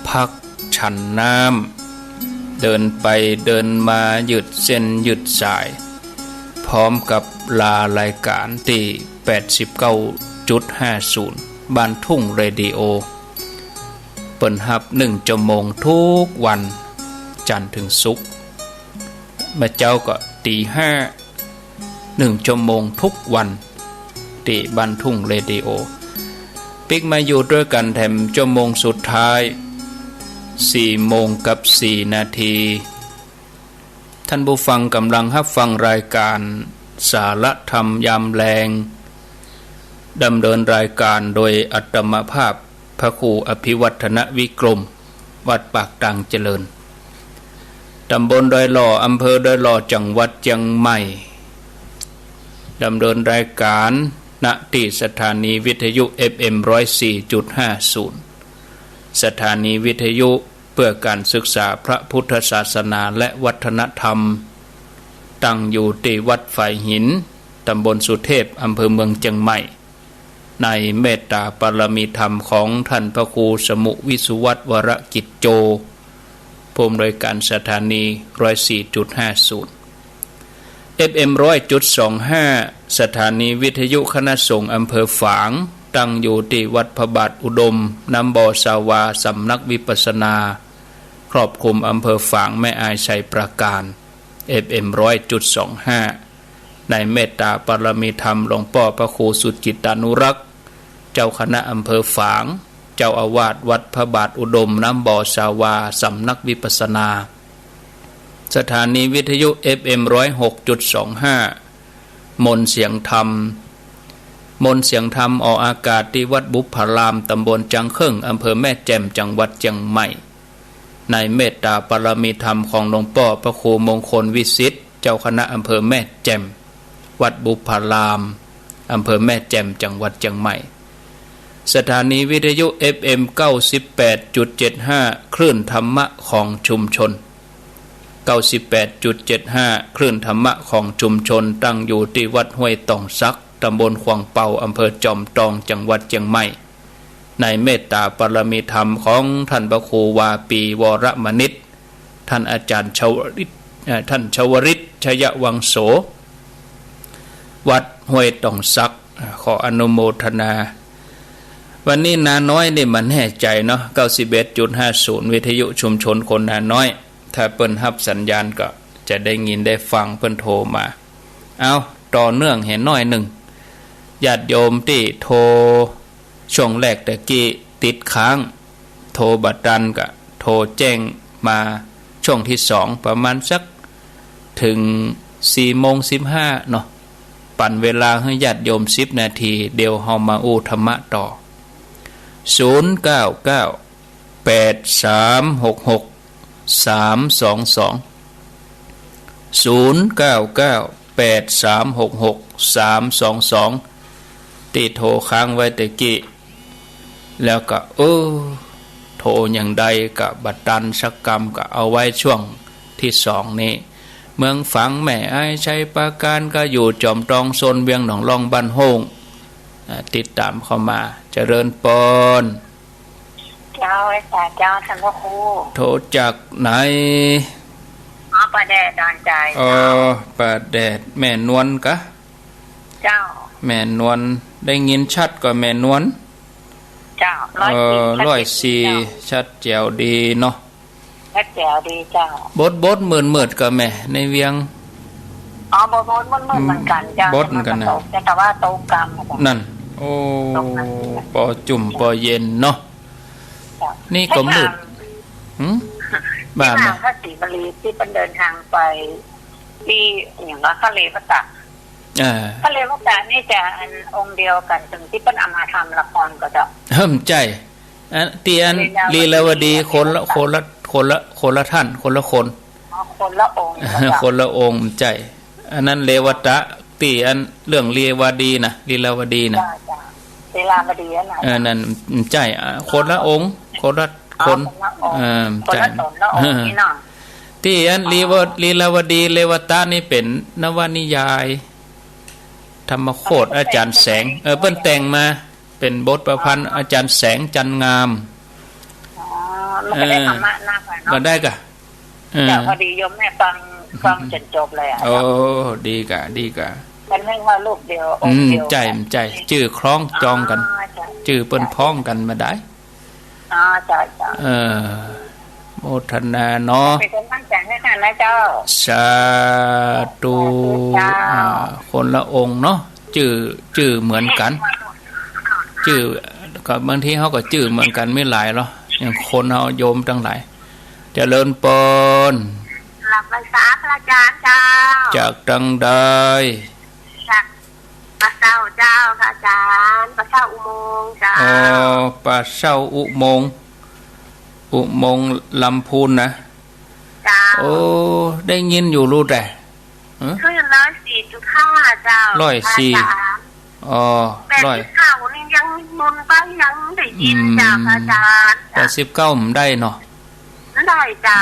พักฉันน้ำเดินไปเดินมาหยุดเส้นหยุดสายพร้อมกับลารายการที่ 89.50 บ้านทุ่งเรดิโอเปิดฮับ1 ชั่วโมงทุกวันจันทร์ถึงศุกร์มาเจ้าก็ตี5 1 ชั่วโมงทุกวันที่บ้านทุ่งเรดิโอปิกมาอยู่ด้วยกันแถมชั่วโมงสุดท้าย4 โมงกับ 4 นาทีท่านผู้ฟังกำลังรับฟังรายการสารธรรมยามแลงดำเนินรายการโดยอัตมภาพพระครูอภิวัฒนวิกรมวัดปากตังเจริญตำบลดอยหล่ออำเภอดอยหล่อจังหวัดเชียงใหม่ดำเนินรายการณที่สถานีวิทยุ FM 104.50 สถานีวิทยุเพื่อการศึกษาพระพุทธศาสนาและวัฒนธรรมตั้งอยู่ที่วัดฝ่ายหินตำบลสุเทพอำเภอเมืองเชียงใหม่ในเมตตาปรมีธรรมของท่านพระครูสมุวิสุวัตวรกิจโจผู้อำนวยการสถานี 104.50 FM 100.25 สถานีวิทยุคณะสงฆ์อำเภอฝางตั้งอยู่ที่วัดพระบาทอุดมน้ำบ่อสาวาสำนักวิปัสสนาครอบคลุมอำเภอฝางแม่อายชัยประการ FM 100.25 ในเมตตาปรมีธรรมหลวงพ่อพระครูสุจิตานุรักษ์เจ้าคณะอำเภอฝางเจ้าอาวาสวัดพระบาทอุดมน้ำบ่อสาวาสำนักวิปัสสนาสถานีวิทยุ FM 106.25 มนต์เสียงธรรมมนต์เสียงธรรมออกอากาศที่วัดบุพารามตำบลจังเครื่องอำเภอแม่แจ่มจังหวัดเชียงใหม่ในเมตตาปรมีธรรมของหลวงพ่อพระครูมงคลวิสิทธิ์เจ้าคณะอำเภอแม่แจ่มวัดบุพารามอำเภอแม่แจ่มจังหวัดเชียงใหม่สถานีวิทยุ FM 98.75 คลื่นธรรมะของชุมชน 98.75 คลื่นธรรมะของชุมชนตั้งอยู่ที่วัดห้วยตองซักตำบลขวางเปาอำเภอจอมทองจังหวัดเชียงใหม่ในเมตตาปรมีธรรมของท่านพระครูวาปีวรมณิตท่านอาจารย์ชวริตท่านชวริตชยวังโสวัดห้วยตองซักขออนุโมทนาวันนี้นาน้อยนี่มันแน่ใจเนาะ 91.50 วิทยุชุมชนคนนาน้อยถ้าเปิ้นรับสัญญาณก็จะได้ยินได้ฟังเปิ้นโทรมาเอาต่อเนื่องเห็นน้อยหนึ่งญาติโยมที่โทรช่วงแรกตะกี้ติดค้างโทรบัดดันก็โทรแจ้งมาช่วงที่2ประมาณสักถึง 4:15 เนาะปั่นเวลาให้ญาติโยม10 นาทีเดี๋ยวเฮามาอู้ธรรมะต่อ0998366 322ที่โทรค้างไว้ตะกี้แล้วก็โทรอย่างใดกับบัดดันสักกรรมก็เอาไว้ช่วงที่2นี้เมืองฝังแม่อายชัยปราการก็อยู่จอมตองโซนเวียงหนองรองบ้านโฮงติดตามเข้ามาเจริญปอนเจ้าไอ้สาเจ้าท่านพระครูโทรจากไหนประแดดดอนใจประแดดแม่นวลกะเจ้าแม่นวลได้ยินชัดกว่าแม่นวลเจ้า104ชัดแจ๋วดีเนาะชัดแจ๋วดีเจ้าบดเหมือนกับแม่ในเวียงบดเหมือนกันเจ้าบดเหมือนกันนะแต่ว่าโตกรรมนั่นโอ้ปอจุ่มปอเย็นเนาะนี่ก็มืดบ้านพระศรีบรีที่เป็นเดินทางไปที่อย่างว่าทะเลพระตะทะเลพระตะนี่จะองค์เดียวกันถึงที่เป็นอามาทำละครก็จะใจเตียนลีลาวดีคนละท่านคนละคนละคนละองค์คนละองค์ใจอันนั้นเลวตะตีอันเรื่องลีวดีนะลีลาวดีนะลีลาวดีนั่นใจคนละองค์คนละคนใจที่อันลีลาวดีเลวตะนี่เป็นนวนิยายธรรมโคตรอาจารย์แสงเปิ้นแต่งมาเป็นบทประพันธ์อาจารย์แสงจันงาม มันก็ได้ธรรมะหน้าไปเนาะก็ได้กะแต่พอดีโยมแม่ฟังจนจบเลยอ่ะโอ้ดีกะมันไม่ว่าลูกเดียวองค์เดียวใจชื่อคล้องจองกันชื่อเปิ้นพ้องกันมาได้จ้ะโมทนาเนาะเป็นคนตั้งใจให้ท่านนะเจ้าสาธุคนละองค์เนาะชื่อเหมือนกันชื่อกับบางทีเขาก็ชื่อเหมือนกันไม่หลายหรอกอย่างคนเขาโยมทั้งหลายเจริญปนหลับไปสาพระอาจารย์เจ้าจากตังใดจากปะเช้าเจ้าพระอาจารย์ปะเช้าอุโมงค์เจ้าปะเช้าอุโมงค์ลำพูนนะเจ้าโอ้ได้ยินอยู่รู้แต่คือ104.5เจ้า10489นี่ยังมุนไปยังได้ยินเจ้าพระอาจารย์89มันได้เนาะได้เจ้า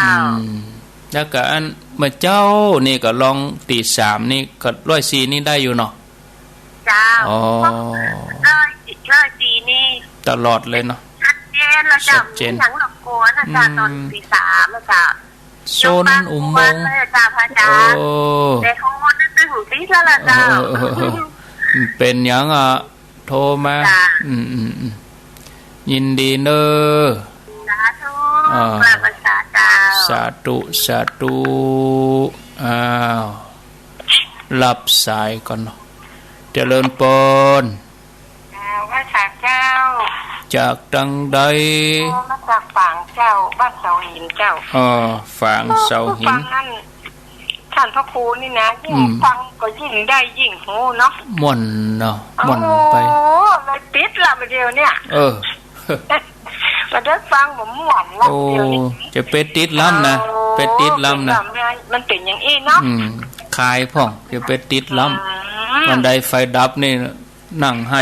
แล้วก็อันเมื่อเจ้านี่ก็ลองตี3นี่ก็104นี่ได้อยู่เนาะเจ้า104นี่ตลอดเลยเนาะชัดเจนแล้วเจ้าอย่างหลับกวนนะจ๊ะตอนตี3แล้วจ้ะโซนอุโมงค์จ้าพระอาจารย์แต่เขานึกถึงตีแล้วล่ะเจ้าเป็นอย่างโทรมายินดีเนอสาธุพระบัญชาเจ้าสาธุรับสายก่อนเนาะเจริญปนพระเจ้าจากตังใดมาจากฝางเจ้าบ้านเสาหินเจ้าฝางเสาหินท่านพระครูนี่นะยิ่งฟังก็ยิ่งได้ยิ่งโหเนาะม่วนเนาะม่วนไปโอ้เลยติดละเดียวเนี่ยมาได้ฟังผมม่วนละเดียวนี้จะเป็ดติดล้ำนะเป็ดติดล้ำนะมันเป็นอย่างอี้เนาะคายพ่องจะเป็ดติดล้ำมันได้ไฟดับนี่นั่งให้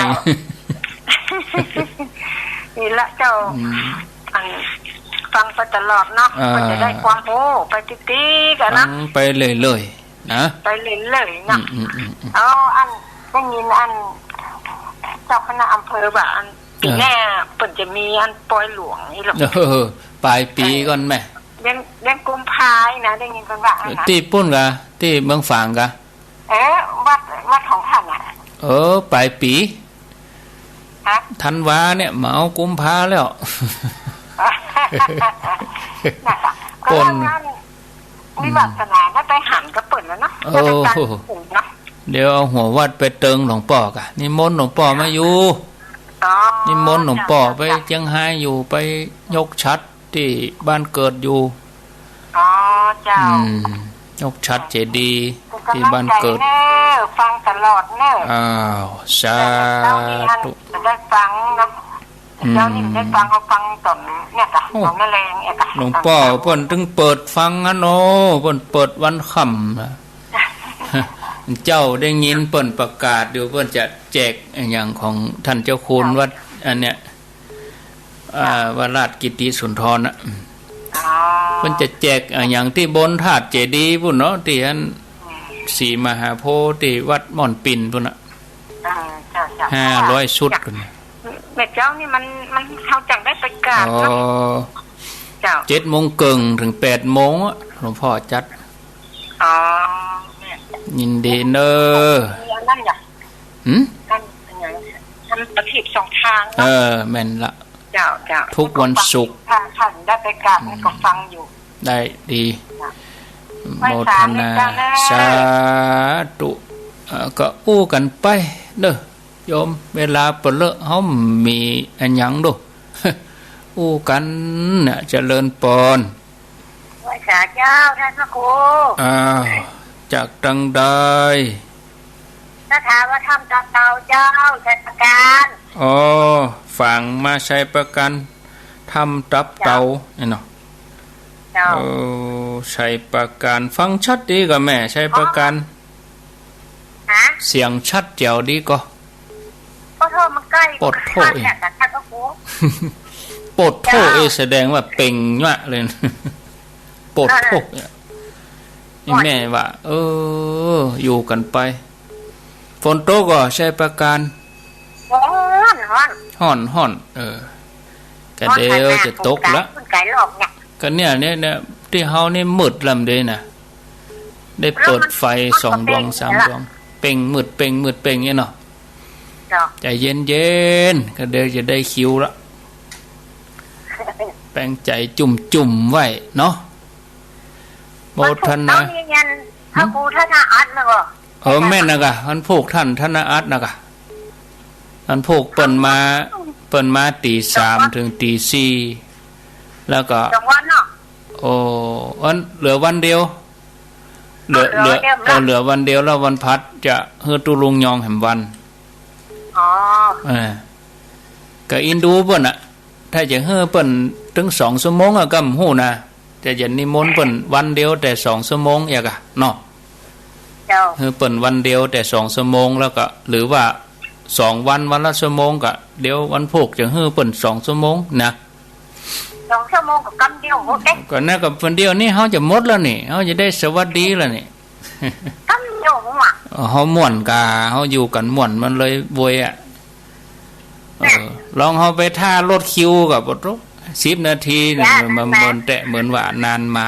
นี่ละเจ้าฟังไปตลอดเนาะก็จะได้ความโหไปติ๊กๆกันนะไปเลยๆนะไปเลยๆนะเอาอันได้ยินอันเจ้าคณะอำเภอแบบอันปีหน้าเปิดจะมีอันปอยหลวงนี่หรอปลายปีก่อนแม่เดือนกุมภาพันธ์นะได้ยินกันว่านะที่ปุ้นกะที่เมืองฝางกะวัดของท่านอ่ะปลายปีธันวาเนี่ยมาเอากุมภาแล้วคนมีวาสนาได้ไปหันก็เปิดแล้วเนาะเดี๋ยวเอาหัววัดไปเติงหลวงป่อกะนิมนต์หลวงป่อมาอยู่นิมนต์หลวงป่อไปเชียงรายอยู่ไปยกชัดที่บ้านเกิดอยู่เจ้ายกชัดเจดีย์ที่บ้านเกิดฟังตลอดเนอะสาธุได้ฟังนะเจ้านี่ได้ฟังเขาฟังตอนเนี่ยจ้ะของนั่นแรงเนี่ยจ้ะหลวงพ่อเพิ่นถึงเปิดฟังอ่ะเนาะเพิ่นเปิดวันค่ำเจ้าได้ยินเพิ่นประกาศเดี๋ยวเพิ่นจะแจกอย่างของท่านเจ้าคุณวัดอันเนี้ยวัดราชกิติสุนทรน่ะเพิ่นจะแจกอย่างที่บนธาตุเจดีย์พุ่นเนาะที่อันศรีมหาโพธิ์ที่วัดม่อนปิ่นพุ่นน่ะ500ชุดพุ่นแม่เจ้านี่มันเขาจังได้ไปกราบเจ้า7 โมงครึ่งถึง8 โมงหลวงพ่อจัดยินดีเนอนั่นอย่างนั่นอย่างทำประทีป2 ทางแม่นละเจ้าทุกวันศุกร์ท่านได้ไปกราบก็ฟังอยู่ได้ดีโมทนาสาธุก็อู้กันไปเด้อโยมเวลาเปิดเลอะเฮามีอันหยังดูอู้กันน่ะเจริญปอนไหว้สาเจ้าท่านพระครูจากตังใดถ้าถามว่าทำจากเตาเจ้าใช้ประกันฝังมาใช้ประกันทำตับเตาเนี่ยเนาะใช้ประกันฟังชัดดีก็แม่ใช้ประกันเสียงชัดแจ๋วดีก็โทษมันใกล้ปดโทษปดโทษแสดงว่าเป่งวะเลยปดโทษนี่แม่ว่าอยู่กันไปฝนตกก็ใช้ประกันฮ้อนห่อน ก็เดี๋ยวจะตกละก็เนี่ยที่เฮานี่มืดลำเลยนะได้เปิดไฟ2 ดวง 3 ดวงเป่งมืดเป่งมืดเป่งเนี่ยเนาะใจเย็นๆก็เดี๋ยวจะได้คิวละแปลงใจจุ่มไว้เนาะโมทนาพระครูธนาอัตนะก็แม่นนะกะมันพวกท่านธนาอัตนะกะมันพวกเปิ่นมาตี 3 ถึงตี 4แล้วก็วันเนาะโอ้เหลือวันเดียวเหลือวันเดียวแล้ววันพัดจะเฮือตุลุงยองแห่งวันก็อินดูเปิ้นน่ะถ้าจะเฮือเปิ้นถึง2 ชั่วโมงก็กำฮู้นะแต่จะนิมนต์เปิ้นวันเดียวแต่2 ชั่วโมงอยากะเนาะเฮือเปิ้นวันเดียวแต่2 ชั่วโมงแล้วก็หรือว่า2 วันละชั่วโมงก็เดี๋ยววันพุธจะเฮือเปิ้น2 ชั่วโมงนะ2 ชั่วโมงก็กำเดียวหมดเด้ก็น่ากับวันเดียวนี่เฮาจะหมดแล้วนี่เฮาจะได้สวัสดีแล้วนี่กำเดียวว่ะเฮาม่วนกะเฮาอยู่กันม่วนมันเลยบวยอ่ะลองเฮาไปท่ารถคิวกับบ่ตก10 นาทีนี่มันบ่แตะเหมือนว่านานมา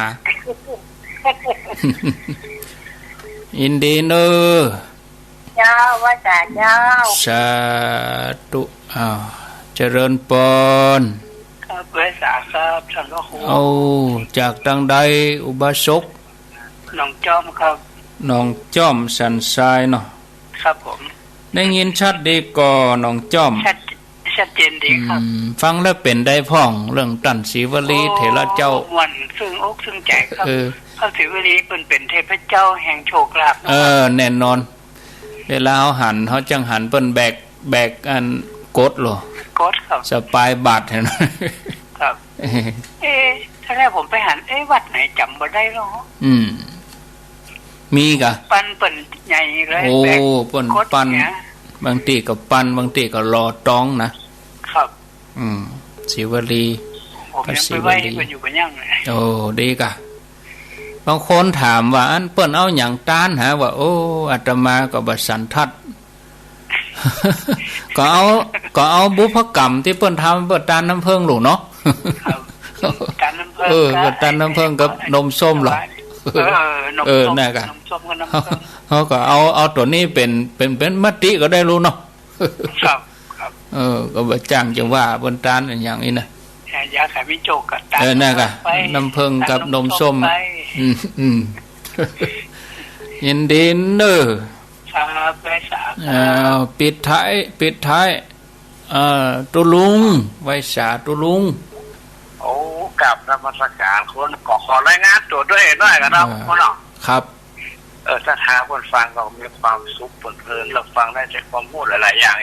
อินดีเนอเจ้าว่าแต่เจ้าสาธุเจริญปนครับเวสาครับท่านพระครูจากทางใดอุบาสกน้องจ้อมครับน้องจ้อมสันทรายเนาะครับผมได้ยินชัดดีก่อน้องจ้อมชัดเจนดีครับฟังแล้วเป็นได้พ่องเรื่องตันศรีวลีเถระเจ้าวันซึ่งอกซึ่งใจครับพระศรีวลีเป็นเทพเจ้าแห่งโชคลาภแน่นอนเวลาเฮาหันเฮาจังหันเปิ้นแบกอันกดหรอกดครับสปายบาทเห็นมั้ยครับถ้าแรกผมไปหันวัดไหนจำบ่ได้หรอมีกะปันเปิ้นใหญ่เลยโอ้เปิ้นปันบางทีก็ปันบางทีก็รอต้องนะครับศรีวลีผมยังไปไว้เพิ่นอยู่บ่ยังเลยโอ้ดีกะบางคนถามว่าอันเปิ้นเอาหยังต้านหาว่าโอ้อาตมาก็บ่สันทัดก็เอาบุพกรรมที่เปิ้นทำเปิ้นตานน้ำเพิ่งหลูเนาะตานน้ำเพิ่งก็ตานน้ำเพิ่งกับนมส้มหรอน่ะกะนมส้มกับน้ำเพิ่งเขาก็เอาตัวนี้เป็นมติก็ได้รู้เนาะครับก็บ่จ้างจะว่าเปิ้นตานอย่างนี้นะยาขายมิโจกกับตาน่ะกะน้ำเพิ่งกับนมส้มยินดีเด้อปิดท้ายตุลุงไว้สาตุลุงโอ้กับนมัสการคนขอรายงานตัวด้วยกันนะพ่อเนาะครับถ้าทางคนฟังก็มีความสุขเพลินเราฟังได้จากความพูดหลายๆอย่าง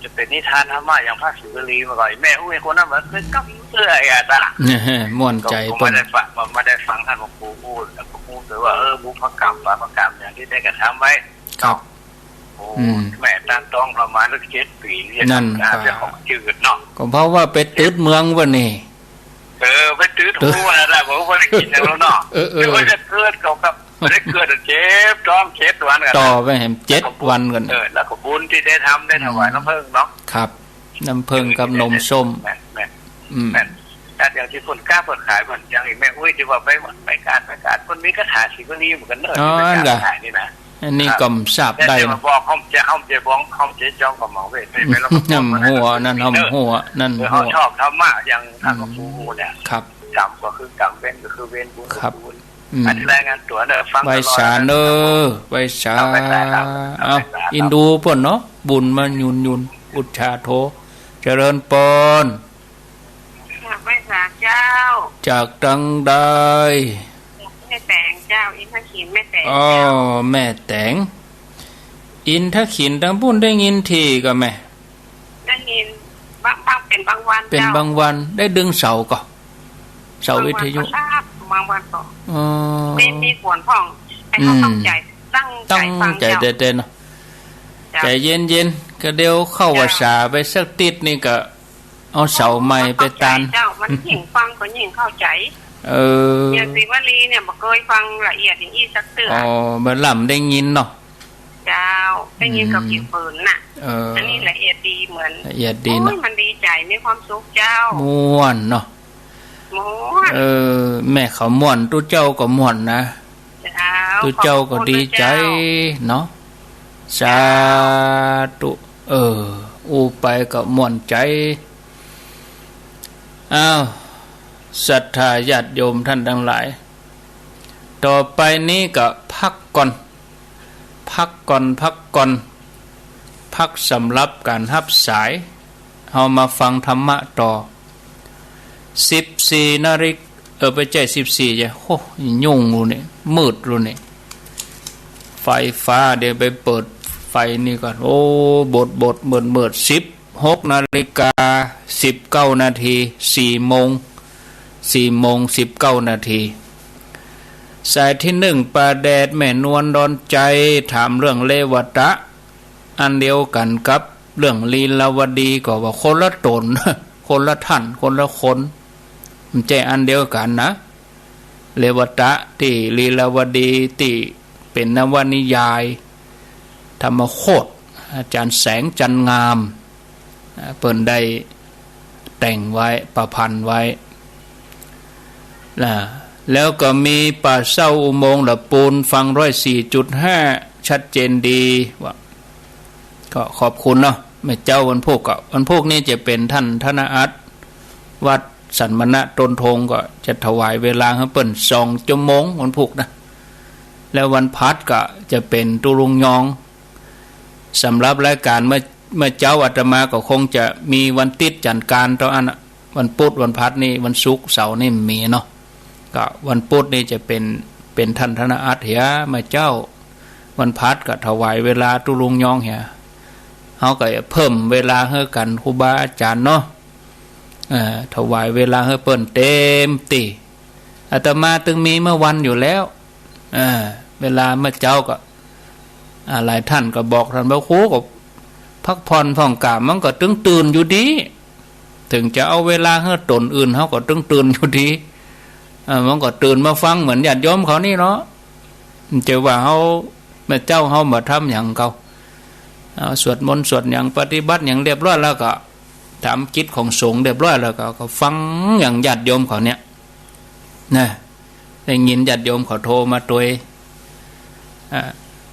จะเป็นนิทานธรรมะอย่างพระศิวลีมาก่อนแม่อุ้ยคนนั้นมันเป็นกับเสื้อตาม่วนใจผมไม่ได้ฟังท่านหลวงปู่พูดแล้วก็พูดเลยว่าบุพกรรมบาปกรรมอย่างที่ได้กระทำไว้ครับแม่ตั้งต้องประมาณ7 ปีนั่นจะของจืดเนาะก็เพราะว่าไปตืดเมืองวะนี่ไปตืดหัวอะไรผมว่าได้กินแล้วเนาะว่าจะเกิดกับไม่ได้เกิดเจ็บท้อง7 วันกันต่อไปแหม7 วันกันแล้วก็บุญที่ได้ทำได้ถวายน้ำผึ้งเนาะครับน้ำผึ้งกับนมส้มแม่แต่อย่างที่คนกล้าเปิดขายเหมือนอย่างอีกแม่อุ้ยที่ว่าไปการคนนี้ก็ถ่ายสิคนนี้เหมือนกันเนอะที่ไปขายนี่นะอันนี้กำทราบได้นะบอกเขาจะบ้องเขาจะจ้องกับหมอเวทไปแล้วก็หัวนั่นหัวนั่นเขาชอบธรรมะอย่างทางของผู้เนี่ยครับกรรมก็คือกรรมเว้นก็คือเว้นบุญก็บุญอันที่รายงานตัวเนอะฟังไว้สาเนอไว้สาอินดูป่นเนาะบุญมายุนอุชาโทเจริญปนไว้สาเจ้าจากตังใดแม่แตงเจ้าอินทขินแม่แตงแม่แตงอินทขินทั้งบุญได้ยินทีก็แม่ได้ยินบางเป็นบางวันเป็นบางวันได้ดึงเสาก็เสาวิทยุบางวันก็มีขวนพ่องให้เขาตั้งใจเต้นเนาะใจเย็นๆก็เดี๋ยวเข้าวสาไปสักติดนี่ก็เอาเสาใหม่ไปตานเจ้ามันยิ่งฟังก็ยิ่งเข้าใจอย่างศิวลีเนี่ยบ่เคยฟังละเอียดอย่างนี้สักเตือนบ่ล่ำได้ยินเนาะเจ้าได้ยินกับผิวเผินน่ะ อันนี้ละเอียดดีเหมือนละเอียดดีเนาะมันดีใจมีความสุขเจ้าม่วนเนาะม่วนแม่เขาม่วนตู้เจ้าก็ม่วนนะตู้เจ้าก็ดีใจเนาะสาธุอูไปก็ม่วนใจอ้าวศรัทธาญาติโยมท่านทั้งหลายต่อไปนี้ก็พักก่อนพักสำหรับการรับสายเอามาฟังธรรมะต่อ14 นาฬิกาไปใจ14จ้ะโอ้ยุ่งรู้นี่มืดรู้นี่ไฟฟ้าเดี๋ยวไปเปิดไฟนี่ก่อนโอ้บดมืด16 นาฬิกา19 นาที4 โมง19 นาทีสายที่1ป่าแดดแม่นวลดอนใจถามเรื่องเลวตะอันเดียวกันกับเรื่องลีลาวดีก็ว่าคนละตน คนละท่านคนละคนมันใจอันเดียวกันนะเลวตะที่ลีลาวดีที่เป็นนวนิยายธรรมโคตรอาจารย์แสงจันงามเปิ่นได้แต่งไว้ประพันธ์ไว้แล้วก็มีป่าเศร้าอุโมงค์ละปูนฟัง104.5ชัดเจนดีว่าก็ขอบคุณเนาะแม่เจ้าวันพุกนี้จะเป็นท่านธนอัตวัดสันมณะตนทงก็จะถวายเวลาให้เปิ้น2 ชั่วโมงวันพุกนะแล้ววันพัดก็จะเป็นตุลุงยองสำหรับรายการเมื่อเจ้าอาตมาก็คงจะมีวันติดจัดการตอนอันวันพุธวันพัดนี่วันศุกร์เสาร์นี่มีเนาะก็วันพุธนี่จะเป็นท่านธนอัตเหียแม่เจ้าวันพัดก็ถวายเวลาตุลุงยองเหียเฮาก็เพิ่มเวลาให้กันครูบาอาจารย์เนาะถวายเวลาให้เปิ้นเต็มที่อาตมาตึงมีเมื่อวันอยู่แล้วเวลาเมื่อเจ้าก็หลายท่านก็บอกท่านว่าครูก็พักผ่อนผ่องกามมันก็ตึงตื่นอยู่ดีถึงจะเอาเวลาให้ตนอื่นเฮาก็ตึงตื่นอยู่ดีมันก็ตื่นมาฟังเหมือนญาติโยมเขานี่เนาะจะว่าเฮาแม่เจ้าเฮามาทำหยังเขาสวดมนต์สวดหยังปฏิบัติหยังเรียบร้อยแล้วก็ทำกิจของสงฆ์เรียบร้อยแล้วก็ฟังอย่างญาติโยมเขาเนี่ยนะได้ยินญาติโยมเขาโทรมาตัว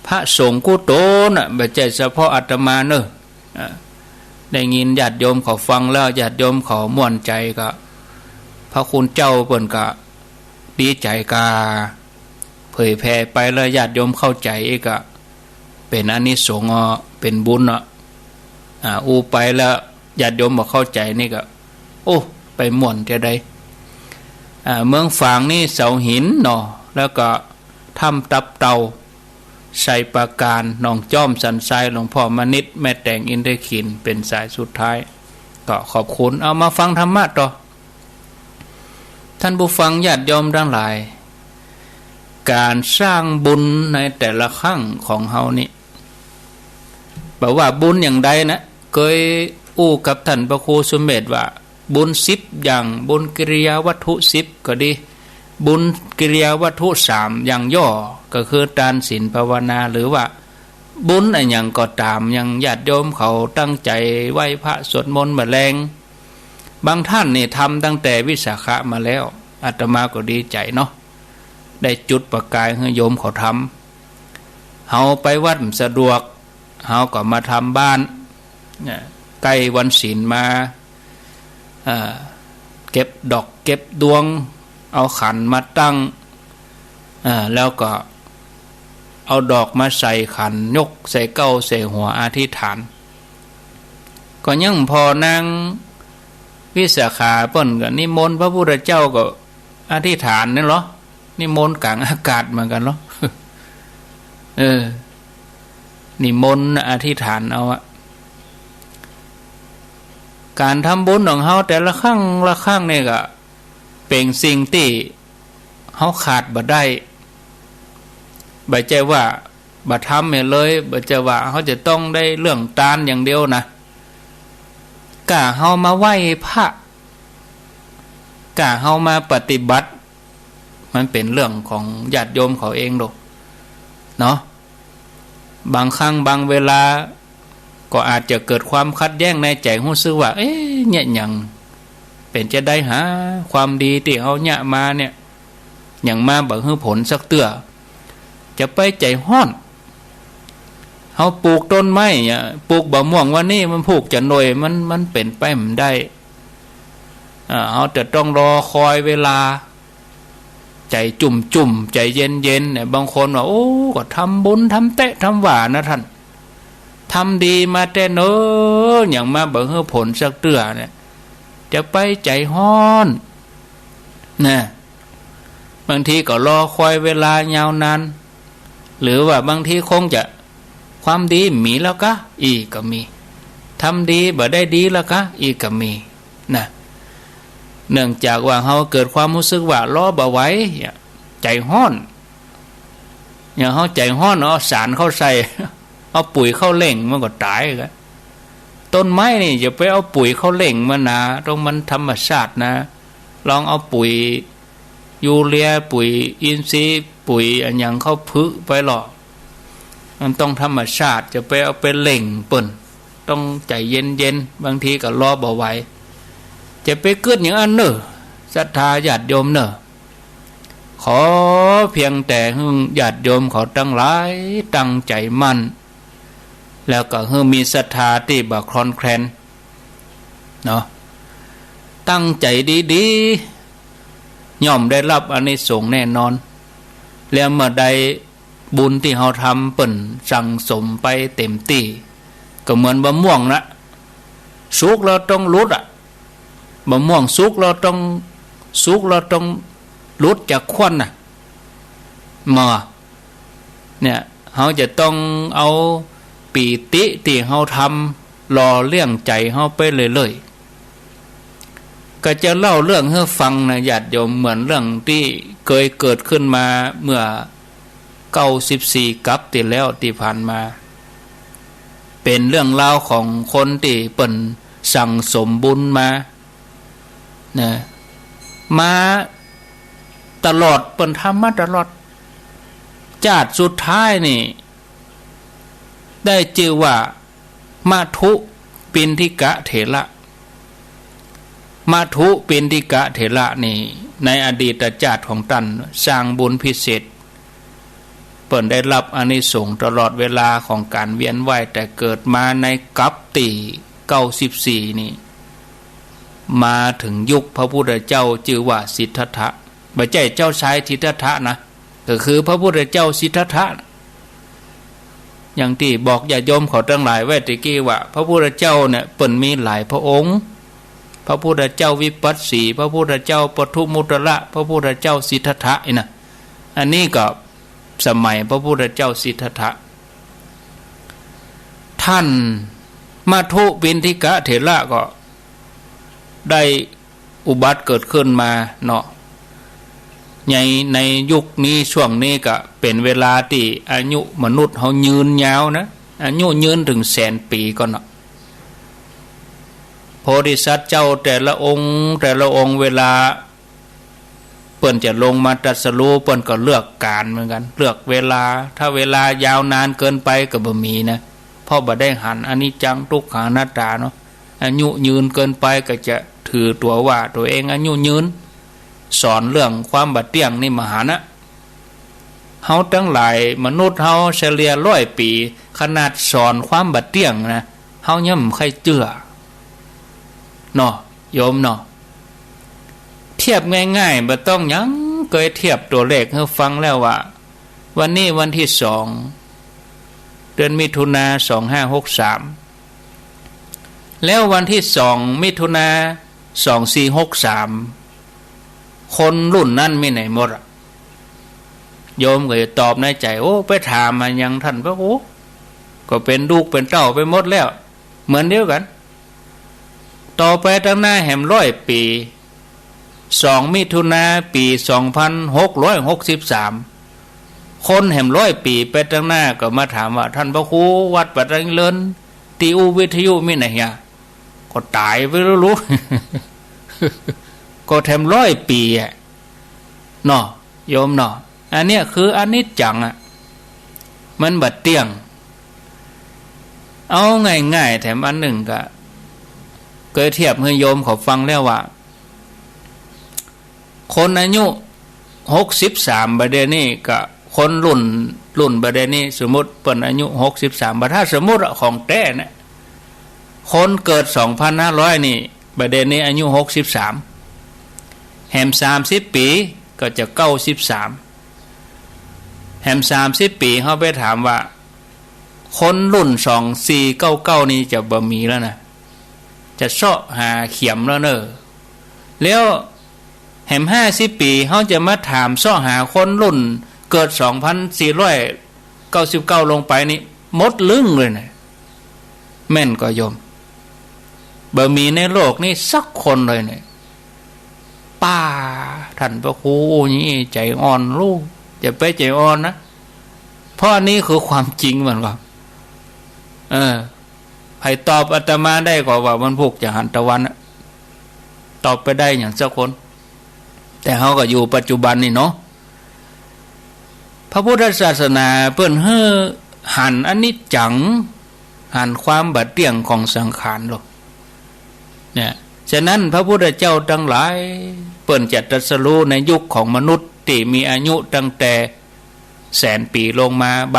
พระสงฆ์กู้โตน่ะไม่ใช่เฉพาะอาตมาเนอะได้ยินญาติโยมเขาฟังแล้วญาติโยมเขาม่วนใจก็พระคุณเจ้าเปิ้นก็ดีใจกาเผยแผ่ไปแล้วญาติโยมเข้าใจอีกก็เป็นอานิสงส์เป็นบุญอูไปแล้วญาติโยมบอกเข้าใจนี่ก็โอ้ไปม่วนจะได้เมืองฝางนี่เสาหินเนาะแล้วก็ถ้ำตับเตาใส่ปราการหนองจ้อมสันทรายหลวงพ่อมณิตแม่แต่งอินทขินเป็นสายสุดท้ายก็ขอบคุณเอามาฟังธรรมะต่อท่านผู้ฟังญาติโยมทั้งหลายการสร้างบุญในแต่ละครั้งของเฮานี่บอกว่าบุญอย่างใดนะเคยอู้กับท่านพระครูสุเมธว่าบุญ10อย่างบุญกิริยาวัตถุ10ก็ดีบุญกิริยาวัตถุ3อย่างย่อก็คือทานศีลภาวนาหรือว่าบุญอะไรอย่างก็ตามอย่างญาติโยมเขาตั้งใจไหว้พระสวดมนต์แมลงบางท่านนี่ทำตั้งแต่วิสาขะมาแล้วอาตมาก็ดีใจเนาะได้จุดประกายให้โยมเขาทำเฮาไปวัดสะดวกเฮาก็มาทำบ้านใกล้วันศีลมาเก็บดอกเก็บดวงเอาขันมาตั้งแล้วก็เอาดอกมาใส่ขันยกใส่เก้าใส่หัวอธิษฐานก็ยังพอนางวิสาขาเปิ้นก็นิมนต์พระพุทธเจ้าก็อธิษฐานนั่นเหรอนิมนต์กลางอากาศเหมือนกันเหรอนิมนต์อธิษฐานเอาการทำบุญของเฮาแต่ละครั้งละครั้งนี่ก็เป็นสิ่งที่เฮาขาดบ่ได้บ่ใจว่าบ่ทำเลยบ่ใจว่าเฮาจะต้องได้เรื่องทานอย่างเดียวนะกะเฮามาไหว้พระกะเฮามาปฏิบัติมันเป็นเรื่องของญาติโยมเขาเองดอกเนาะบางครั้งบางเวลา ก็อาจจะเกิดความคัดแย้งในใจรู้สึกว่าเนี่ยหยังเป็นจะได้หาความดีที่เขาเนี่ยมาเนี่ยอย่างมาบ่ฮื้อผลสักเตื้อจะไปใจฮ้อนเขาปลูกต้นไม้เนี่ยปลูกบะม่วงวันนี้มันผูกจะหน่วยมันเป็นไปมันได้เขาจะต้องรอคอยเวลาใจจุ่มใจเย็นเนี่ยบางคนว่าโอ้ก็ทำบุญทำเตะทำหวานนะท่านทำดีมาแต่เนออย่างมาบ่ฮื้อผลสักเตื้อเนี่ยจะไปใจฮ้อนนะบางทีก็รอคอยเวลายาวนานหรือว่าบางทีคงจะความดีมีแล้วก็อีกก็มีทำดีบ่ได้ดีแล้วก็อีกก็มีนะเนื่องจากว่าเขาเกิดความรู้สึกว่ารอบ่ไหวใจฮ้อนอย่างเขาใจฮ้อนเอาสารเข้าใส่เอาปุ๋ยเข้าเล่งมันก็ตายกันต้นไม้นี่อย่าไปเอาปุ๋ยเข้าเล่งมันนะต้องมันธรรมชาตินะลองเอาปุ๋ยยูเรียปุ๋ยอินทรีย์ปุ๋ยอันอย่างเข้าพึไปหรอกมันต้องธรรมชาติจะไปเอาไปเล่งเปิ่นต้องใจเย็นบางทีก็รอบ่ไหวจะไปเกิดอย่างอันเนอะศรัทธาญาติโยมเนอะขอเพียงแต่ญาติโยมขอตั้งหลายตั้งใจมั่นแล้วก็มีศรัทธาที่บ่คลอนแคลนเนาะตั้งใจดีๆย่อมได้รับอานิสงส์แน่นอนแล้วเมื่อใดบุญที่เราทำเปิ่นสั่งสมไปเต็มที่ก็เหมือนบะม่วงนะสุกเราต้องรุดบะม่วงสุกเราต้องรุดจากควันมาเนี่ยเราจะต้องเอาปีติที่เราทำหล่อเลี้ยงใจเราไปเลยก็จะเล่าเรื่องให้ฟังนะญาติโยมเหมือนเรื่องที่เคยเกิดขึ้นมาเมื่อ94กับที่แล้วที่ผ่านมาเป็นเรื่องราวของคนที่เปิ่นสั่งสมบุญมานะมาตลอดเปิ่นทำมาตลอดจาดสุดท้ายนี่ได้ชื่อว่ามาทุปินทิกะเถระมาทุปินทิกะเถระนี่ในอดีตชาติของตันสร้างบุญพิเศษเปิ่นได้รับอานิสงส์ตลอดเวลาของการเวียนว่ายแต่เกิดมาในกัปติ94นี่มาถึงยุคพระพุทธเจ้าชื่อว่าสิทธัตถะไม่ใช่เจ้าชายสิทธัตถะนะก็คือพระพุทธเจ้าสิทธัตถะอย่างที่บอกญาติโยมขอตั้งหลายไว้ตะกี้ว่าพระพุทธเจ้าเนี่ยเปิ่นมีหลายพระองค์พระพุทธเจ้าวิปัสสีพระพุทธเจ้าปทุมุตระพระพุทธเจ้าสิทธัตถะนะอันนี้ก็สมัยพระพุทธเจ้าสิทธัตถะท่านมาทุปินทิกะเถระก็ได้อุบัติเกิดขึ้นมาเนาะในยุคนี้ช่วงนี้ก็เป็นเวลาที่อายุมนุษย์เขายืนยาวนะอายุยืนถึง100,000 ปีก็เนาะโพธิสัตว์เจ้าแต่ละองค์เวลาเปิ้นจะลงมาตรัสรู้เปิ้นก็เลือกการเหมือนกันเลือกเวลาถ้าเวลายาวนานเกินไปก็บ่มีนะเพราะบ่ได้หันอนิจจังทุกขังอนัตตาเนาะอายุยืนเกินไปก็จะถือตัวว่าตัวเองอายุยืนสอนเรื่องความบัดเที่ยงนี่มหานะเฮาทั้งหลายมนุษย์เฮาเฉลี่ย100 ปีขนาดสอนความบัดเที่ยงนะเฮายังบ่ค่อยเชื่อเนาะโยมเนาะเทียบง่ายๆบ่ต้องหยังเคยเทียบตัวเลขให้ฟังแล้วว่าวันนี้วันที่2เดือนมิถุนายน2563แล้ววันที่2มิถุนายน2463คนรุ่นนั้นมีไหนหมดโยมก็จะตอบในใจโอ้ไปถามมายังท่านพระโอ้ก็เป็นลูกเป็นเต้าไปหมดแล้วเหมือนเดียวกันต่อไปตั้งหน้าแห่ม100 ปี2มิถุนาปี2663คนแห่ม100 ปีไปตั้งหน้าก็มาถามว่าท่านพระครูวัดปัตตานีเลินตีอูวิทยุมีไหนอ่ะก็ตายไปรู้ ก็แถม100 ปีอ่ะเนาะโยมเนาะอันเนี้ยคืออนิจจังอ่ะมันบัดเที่ยง เอาง่ายๆแถมอันหนึ่งก็เคยเทียบให้โยมเขาฟังแล้วว่าคนอายุ63บัดนี้กับคนรุ่นบัดนี้สมมุติเปิ้นอายุ63บัดถ้าสมมุติของแท้นะคนเกิด 2,500 นี่บัดนี้อายุ63แฮม30ปีก็จะ93แฮม30ปีเฮาไปถามว่าคนรุ่น2499นี่จะบ่มีแล้วนะจะเสาะหาเข็มแล้วเนอะแล้วแหม50ปีเฮาจะมาถามเสาะหาคนรุ่นเกิด2499ลงไปนี่หมดลึงเลยนะแม่นก็โยมบ่มีในโลกนี้สักคนเลยเนี่ยป้าท่านพระครูนี่ใจอ่อนลูกอย่าไปใจอ่อนนะเพราะนี่คือความจริงเหมือนกันให้ตอบอาตมาได้กว่ามันพวกจะหันตะวันตอบไปได้อย่างสักคนแต่เขาก็อยู่ปัจจุบันนี่เนาะพระพุทธศาสนาเปิ้นเฮ้อหันอนิจจังหันความบัดเดี่ยงของสังขารหรอกเนี่ยฉะนั้นพระพุทธเจ้าทั้งหลายเปิ้นจะตรัสรู้ในยุคของมนุษย์ที่มีอายุตั้งแต่100,000 ปีลงมาบ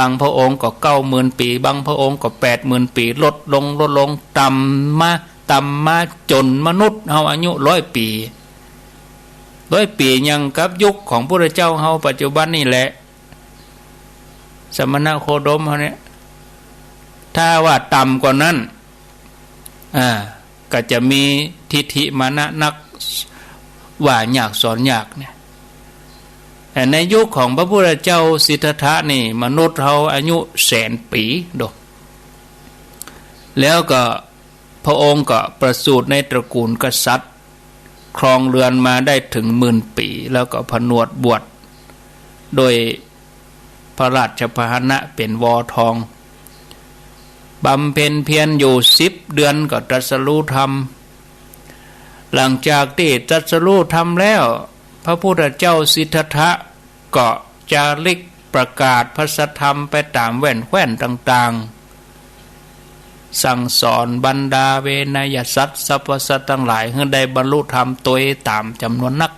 างพระองค์ก็90,000 ปีบางพระองค์ก็80,000 ปีลดลงต่ำมาจนมนุษย์เฮาอายุ100 ปี100 ปียังกับยุคของพระพุทธเจ้าเฮาปัจจุบันนี่แหละสมณโคดมเฮาเนี่ยถ้าว่าต่ำกว่านั้นก็จะมีทิฏฐิมานะนักว่าอยากสอนอยากเนี่ยแต่ในยุคของพระพุทธเจ้าสิทธัตถะนี่มนุษย์เราอายุ100,000 ปีดอกแล้วก็พระองค์ก็ประสูติในตระกูลกษัตริย์ครองเรือนมาได้ถึง10,000 ปีแล้วก็ผนวดบวชโดยพระราชพาหนะเป็นวอทองบำเพ็ญเพียรอยู่10 เดือนก็ตรัสรู้ธรรมหลังจากที่ตรัสรู้ธรรมแล้วพระพุทธเจ้าสิทธัตถะก็จาริกประกาศพระสัทธรรมไปตามแว่นต่างๆสั่งสอนบรรดาเวนยสัตว์สรรพสัตว์ทั้งหลายให้ได้บรรลุธรรมตัวตามจำนวนนัก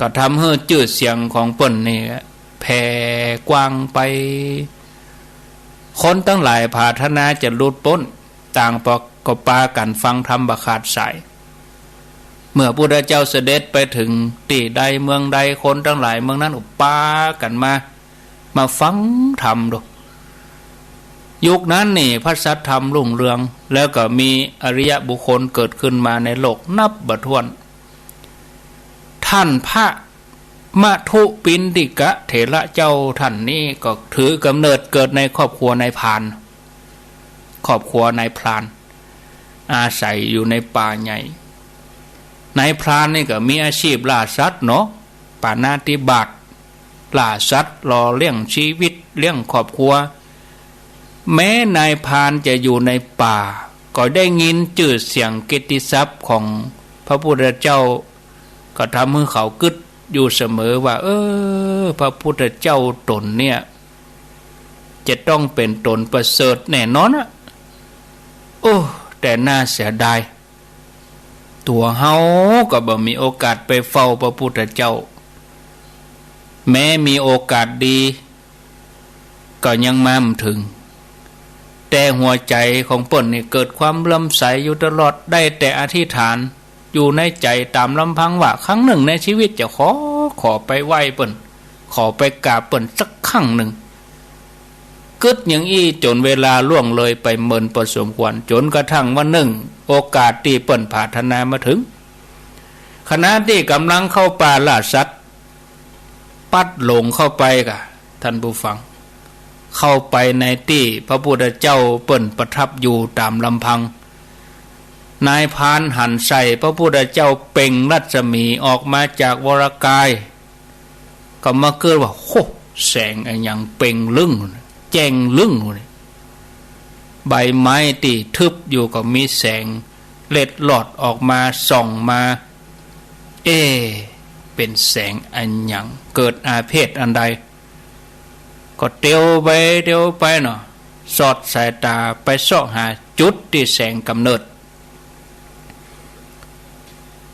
ก็ทำให้ชื่อเสียงของเปิ้นนี่แผ่กว้างไปคนทั้งหลายปรารถนาจะหลุดพ้นต่างก็ปากันฟังธรรมบ่ขาดสายเมื่อพระพุทธเจ้าเสด็จไปถึงที่ใดเมืองใดคนทั้งหลายเมืองนั้นอุปากันมาฟังธรรมดูยุคนั้นนี่พระสัทธรรมรุ่งเรืองแล้วก็มีอริยบุคคลเกิดขึ้นมาในโลกนับบ่ถ้วนท่านพระมัทุปินดิกะเถระเจ้าท่านนี้ก็ถือกำเนิดเกิดในครอบครัวนายพรานครอบครัวนายพรานอาศัยอยู่ในป่าใหญ่นายพรานนี่ก็มีอาชีพล่าสัตว์เนาะปาณาติบาตล่าสัตว์รอเลี้ยงชีวิตเลี้ยงครอบครัวแม้นายพรานจะอยู่ในป่าก็ได้ยินชื่อเสียงเกียรติศัพท์ของพระพุทธเจ้าก็ทำให้เขากึศอยู่เสมอว่าพระพุทธเจ้าตนเนี่ยจะต้องเป็นตนประเสริฐแน่นอนอะแต่น่าเสียดายตัวเฮาก็บ่มีโอกาสไปเฝ้าพระพุทธเจ้าแม้มีโอกาสดีก็ยังมาไม่ถึงแต่หัวใจของเปิ้นนี่เกิดความเลื่อมใสอยู่ตลอดได้แต่อธิษฐานอยู่ในใจตามลำพังว่าครั้งหนึ่งในชีวิตจะขอไปไหว้เปิ้นขอไปกราบเปิ้นสักครั้งหนึ่งกึดอย่างอี้จนเวลาล่วงเลยไปเมินประสมควรจนกระทั่งวันหนึ่งโอกาสที่เปิ้นปรารถนามาถึงขณะที่กำลังเข้าป่าล่าสัตว์ปัดหลงเข้าไปกะท่านผู้ฟังเข้าไปในที่พระพุทธเจ้าเปิ้นประทับอยู่ตามลำพังนายพรานหันใส่พระพุทธเจ้าเป่งรัศมีออกมาจากวรกายก็มาเกิดว่าโหแสงอะไรอย่างเป่งลึ่งแจ้งลึ่งใบไม้ที่ทึบอยู่ก็มีแสงเล็ดหลอดออกมาส่องมาเป็นแสงอันหยังเกิดอาเพศอันใดก็เตียวไปเนาะ สอดสายตาไปเสาะหาจุดที่แสงกำเนิด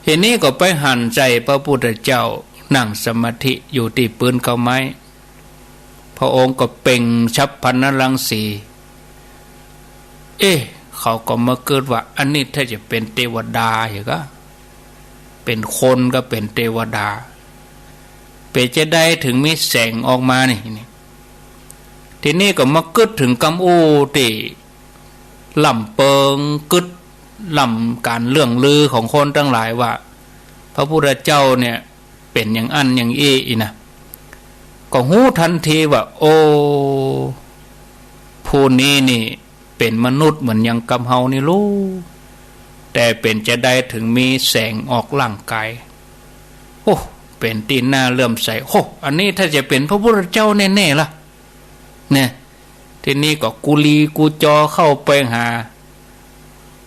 ทีนี้ก็ไปหันใจพระพุทธเจ้านั่งสมาธิอยู่ที่ปืนเก้าไม้พระองค์ก็เป่งฉับพรรณรังสีเขาก็มาเกิดว่าอันนี้ถ้าจะเป็นเทวดาอย่างก็เป็นคนก็เป็นเทวดาเป็นจะได้ถึงมีแสงออกมานี่ทีนี้ก็มาเกิดถึงกำอูที่ลำเปิงกึดลำการเรื่องลือของคนทั้งหลายว่าพระพุทธเจ้าเนี่ยเป็นอย่างอันอย่างอีนะก็หู้ทันทีว่าโอ้ผู้นี้นี่เป็นมนุษย์เหมือนอย่างกำเฮานี่รู้แต่เป็นจะได้ถึงมีแสงออกร่างกายโอ้เป็นตีนหน้าเลื่อมใสโอ้อันนี้ถ้าจะเป็นพระพุทธเจ้าแน่ๆล่ะเนี่ยทีนี้ก็กุลีกูจอเข้าไปหา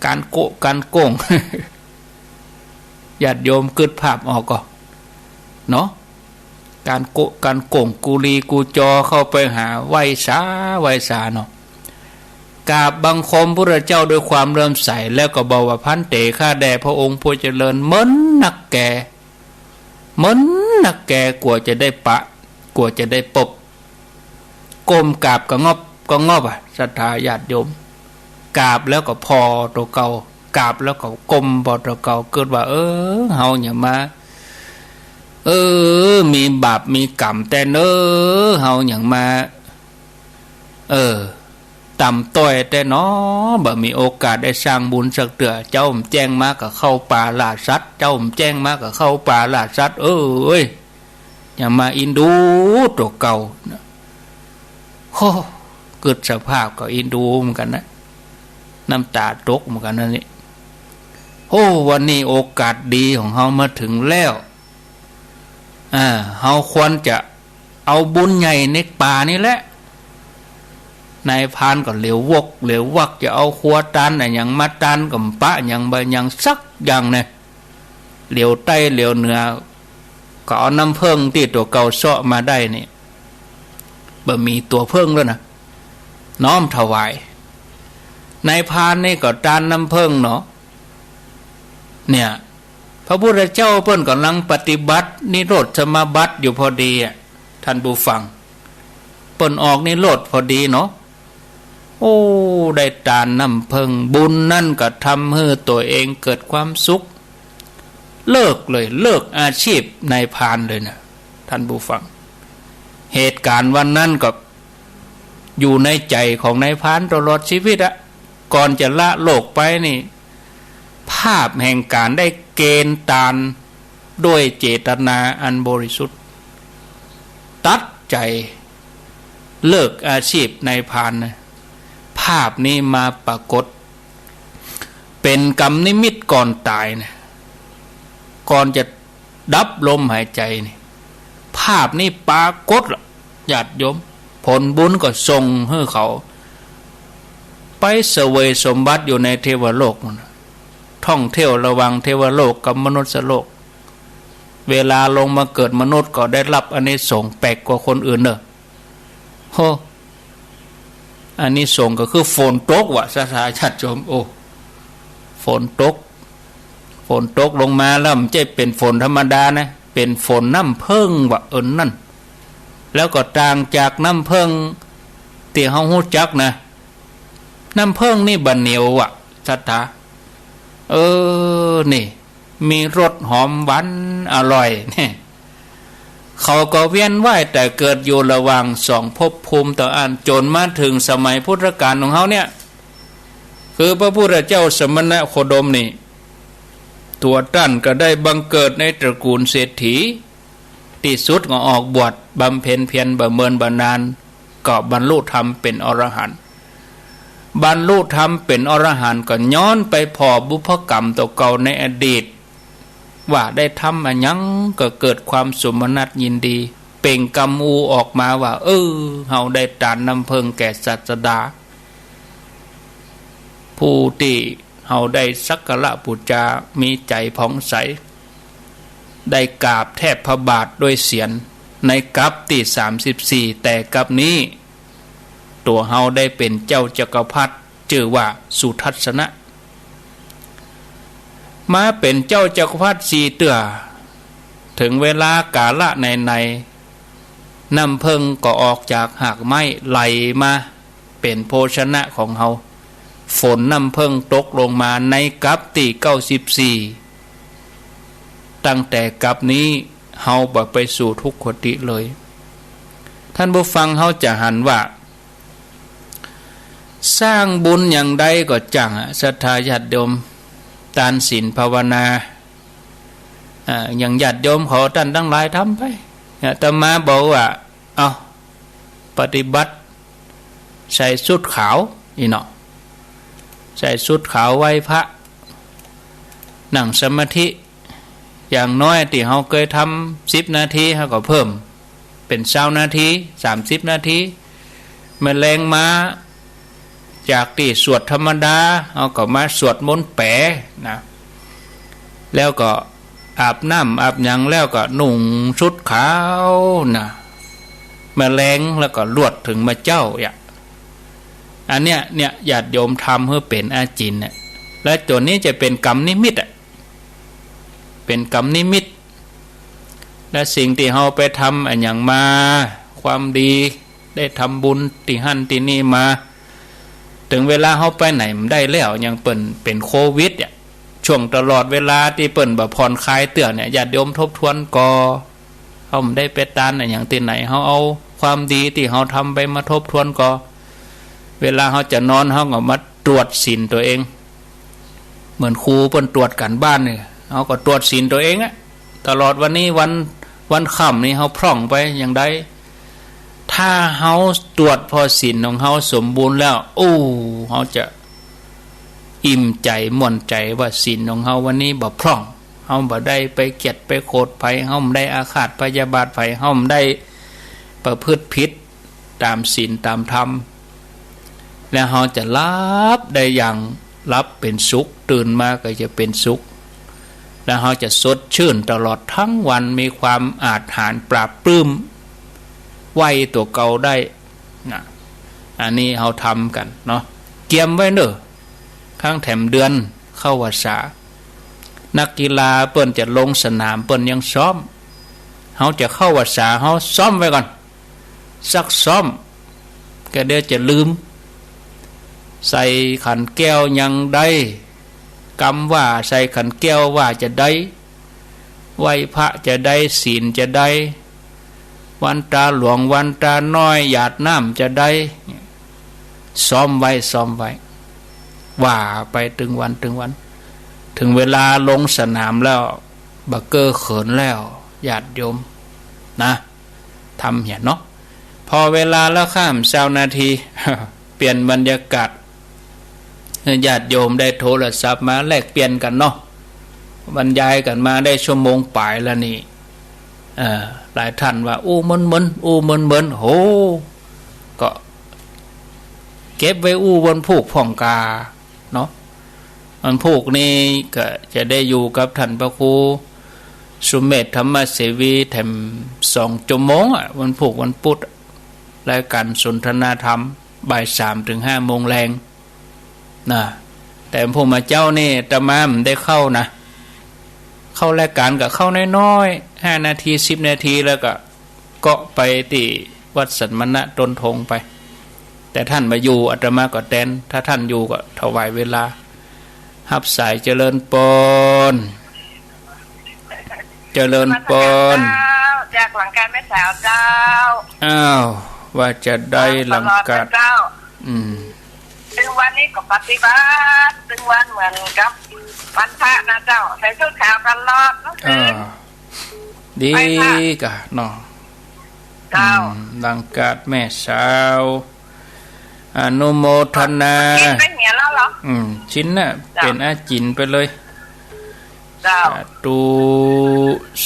การโกะการโกง ญาติโยมกึดภาพออกก็เนาะการโกะการโกงกุลีกูจอเข้าไปหาไหวสาเนาะกราบบังคมพระเจ้าด้วยความเลื่อมใสแล้วก็บอกว่าพันเตข้าแด่พระองค์ผู้เจริญเหมือนนักแก่กว่าจะได้ปะกว่าจะได้ปบก้มกราบก็งอบศรัทธาญาติโยมกราบแล้วก็พอตัวเก่ากราบแล้วก็ก้มพอตัวเก่าเกิดว่าเฮาอย่ามามีบาปมีกรรมแต่เฮาอย่างมาต่ำต้อยแต่เนาะบ่มีโอกาสได้สร้างบุญสักเตือเจ้าแจ้งมาก็เข้าป่าล่าสัตว์เจ้าแจ้งมาก็เข้าป่าล่าสัตว์อย่ามาอินดูตัวเก่าโอ้เกิดสภาพก็อินดูเหมือนกันนะน้ำตาตกเหมือนกันนั่นนี่วันนี้โอกาสดีของเฮามาถึงแล้วเฮาควรจะเอาบุญใหญ่ในป่านี่แหละนายพานก็เหลววักจะเอาครัวตันอย่างมาตันกับปะอย่างบะอย่างสักอย่างเนี่ยเหลวใต้เหลวเหนือก็เอาน้ำเพิ่งที่ตัวเก่าเสาะมาได้นี่บะมีตัวเพิ่งแล้วนะน้อมถวายนายพานนี่ก็ตันน้ำเพิ่งเนาะเนี่ยพระพุทธเจ้าเพิ่นกำลังปฏิบัตินิโรธสมาบัติอยู่พอดีท่านผู้ฟังเปิ้นออกนิโรธพอดีเนาะได้ทานน้ำเพิ่งบุญนั่นก็ทำให้ตัวเองเกิดความสุขเลิกอาชีพนายพรานเลยนะท่านผู้ฟังเหตุการณ์วันนั้นก็อยู่ในใจของนายพรานตลอดชีวิตก่อนจะละโลกไปนี่ภาพแห่งการได้เกณฑ์ตานด้วยเจตนาอันบริสุทธิ์ตัดใจเลิกอาชีพนายพรานนะภาพนี้มาปรากฏเป็นกรรมนิมิตก่อนตายนะก่อนจะดับลมหายใจนี่ภาพนี้ปรากฏญาติโยมผลบุญก็ส่งให้เขาไปเสวยสมบัติอยู่ในเทวโลกท่องเที่ยวระหว่างเทวโลกกับมนุษยโลกเวลาลงมาเกิดมนุษย์ก็ได้รับอานิสงส์แปลกกว่าคนอื่นอันนี้ส่งก็คือฝนตกว่ะสาธาชัดชมฝนตกลงมาแล้วมันจะเป็นฝนธรรมดานะเป็นฝนน้ำเพิ่งว่ะนั่นแล้วก็ต่างจากน้ำเพิ่งที่เฮาฮู้จักนะน้ำเพิ่งนี่บะเหนียวว่ะสาธานี่มีรสหอมหวานอร่อยเนี่ยเขาก็เวียนว่ายแต่เกิดอยู่ระหว่างสองภพภูมิต่ออันจนมาถึงสมัยพุทธกาลของเขาเนี่ยคือพระพุทธเจ้าสมณโคดมนี่ตัวท่านก็ได้บังเกิดในตระกูลเศรษฐีที่สุดก็ออกบวชบำเพ็ญเพียรบำเมินบำนาญก็บรรลุธรรมเป็นอรหันต์บรรลุธรรมเป็นอรหันต์ก็ย้อนไปพอบุพกรรมตัวเก่าในอดีตว่าได้ทำอะไรยังก็เกิดความสมนัตยินดีเป่งกำอูออกมาว่าเฮาได้ทานน้ำเพิงแก่ศาสดาผู้ที่เฮาได้สักการะบูชามีใจผ่องใสได้กราบแทบพระบาทด้วยเสียรในกัปที่34แต่กัปนี้ ตัวเฮาได้เป็นเจ้าจักรพรรดิชื่อว่าสุทัศนะมาเป็นเจ้าจักรพรรดิสีเตื้อถึงเวลากาละในน้ำเพิงก็ออกจากหากไม้ไหลมาเป็นโภชนะของเฮาฝนน้ำเพิงตกลงมาในกัปตี94ตั้งแต่กัปนี้เฮาบ่ไปสู่ทุกขติเลยท่านผู้ฟังเฮาจะหันว่าสร้างบุญอย่างใดก็จังศรัทธาญาติโยมทานศีลภาวนาอย่างญาติโยมเขาท่านทั้งหลายทำไปอาตมาบอกว่าเอาปฏิบัติใส่ชุดขาวอีเนาะใส่ชุดขาวไหว้พระนั่งสมาธิอย่างน้อยที่เขาเคยทำ10 นาทีเขาก็เพิ่มเป็น20 นาที30 นาทีแมลงมาจากที่สวดธรรมดาเขาก็มาสวดมนต์แปะนะแล้วก็อาบน้ำอาบหยังแล้วก็นุ่งชุดขาวนะแมลงแล้วก็ลวดถึงมาเจ้าอันเนี้ยญาติโยมทำเพื่อเป็นอาจินเนี่ยและตัวนี้จะเป็นกรรมนิมิตเป็นกรรมนิมิตและสิ่งที่เราไปทำอันอย่างมาความดีได้ทำบุญที่หั่นที่นี่มาถึงเวลาเขาไปไหนมันได้แล้วยังเป็นโควิดช่วงตลอดเวลาที่เปิ่นบ่ผ่อนคลายเตือนเนี่ยญาติโยมทบทวนก็เขาไม่ได้ไปตานอย่างที่ไหนเขาเอาความดีที่เขาทำไปมาทบทวนก็เวลาเขาจะนอนเขาก็มาตรวจศีลตัวเองเหมือนครูเปิ่นตรวจกันบ้านเนี่ยเขาก็ตรวจศีลตัวเองตลอดวันนี้วันค่ำนี้เขาพร่องไปอย่างใดถ้าเขาตรวจพอศีลของเขาสมบูรณ์แล้วเขาจะอิ่มใจม่วนใจว่าศีลของเขาวันนี้บ่พร่องเขาบ่ได้ไปเกลียดไปโกรธไผเขาไม่ได้อาฆาตพยาบาทไผเขาไม่ได้ประพฤติผิดตามศีลตามธรรมแล้วเขาจะรับได้อย่างรับเป็นสุขตื่นมาก็จะเป็นสุขแล้วเขาจะสดชื่นตลอดทั้งวันมีความอาจหาญปราบปลื้มไหวตัวเก่าได้นะอันนี้เขาทำกันเนาะเกียมไว้เนอะข้างแถมเดือนเข้าวัดษานักกีฬาเปิ้นจะลงสนามเปิ้นยังซ้อมเขาจะเข้าวัดษาเขาซ้อมไว้ก่อนซักซ้อมก็เดี๋ยวจะลืมใส่ขันแก้วยังได้กำว่าใส่ขันแก้วว่าจะได้ไหวพระจะได้ศีลจะได้วันตาหลวงวันตาน้อยหยาดน้ำจะได้ซ้อมไว้ว่าไปถึงวันถึงเวลาลงสนามแล้วบักเกอร์เขินแล้วญาติโยมนะทำเห็นเนาะพอเวลาแล้วข้าม20 นาที เปลี่ยนบรรยากาศญาติโยมได้โทรศัพท์มาแลกเปลี่ยนกันเนาะบรรยายกันมาได้ชั่วโมงปลายแล้วนี่หลายท่านว่ามึนโหก็เก็บไว้บนผูกผ่องกาเนาะมันผูกนี่ก็จะได้อยู่กับท่านพระครูสุเมธธรรมเสวีแถม2 ชั่วโมงวันผูกวันพุธรายการสนทนาธรรมบ่าย 3 ถึง 5 โมงแรงนะแต่พวกมาเจ้านี่ตะมามได้เข้านะเข้ารายการกับเข้าน้อยๆ5 นาที10 นาทีแล้วก็เกาะไปที่วัดสันมณะต้นทงไปแต่ท่านมาอยู่อาตมาก็แทนถ้าท่านอยู่ก็ถวายเวลารับสายเจริญปนจากหลังการแม่สาวเจ้าอ้าวว่าจะได้หลังการถึงวันนี้ก็ปฏิบัติถึงวันเหมือนกับวันพระนะเจ้าใส่ชุดขาวกันรอดดีกะเนาะหลังการแม่สาวอนุโมทนาเป็นเหียแล้วเหรอชิ้นน่ะเป็นอาจินไปเลยตู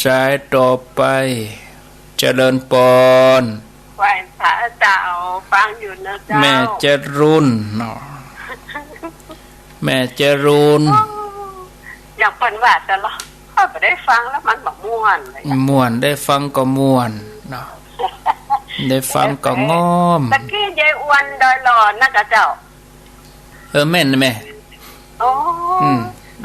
สายต่อไปเจริญปนไหว้พระเจ้าฟังอยู่นะเจ้าแม่เจรุนเนาะแม่เจรุนอย่างเปิ้นว่าแต่ละเขาไม่ได้ฟังแล้วมันบ่ม่วนเลยม่วนได้ฟังก็ม่วนเนาะได้ฟังก็ง้อมตะกี้ ยายอ้วนดอยหลอนนะกะเจ้าแม่นแม่โอ้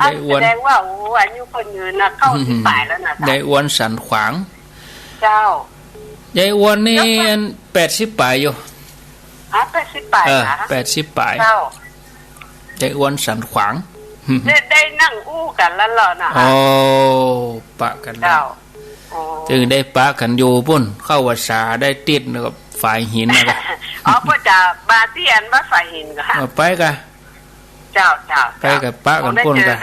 ยายอ้วนแสดงว่าโอ้อายุคนยืนนะเข้าที่ป่ายแล้วนะยายอ้วนสันขวางเจ้ายายอ้วนนี่80ปลายอยู่80ปลายนะ80ปลายเจ้ายายอ้วนสันขวางได้นั่งอู้กันแล้วเหรอนะโอ้ปะกันแล้วจึงได้ปะกันอยู่ปุ่นเข้าวัดสาได้ติดกับฝ่ายหินนะครับพ่อจะบาเตียนบ้าฝ่ายหินก็ฮะไปกันเจ้าไปกับปะกันปุ่นกัน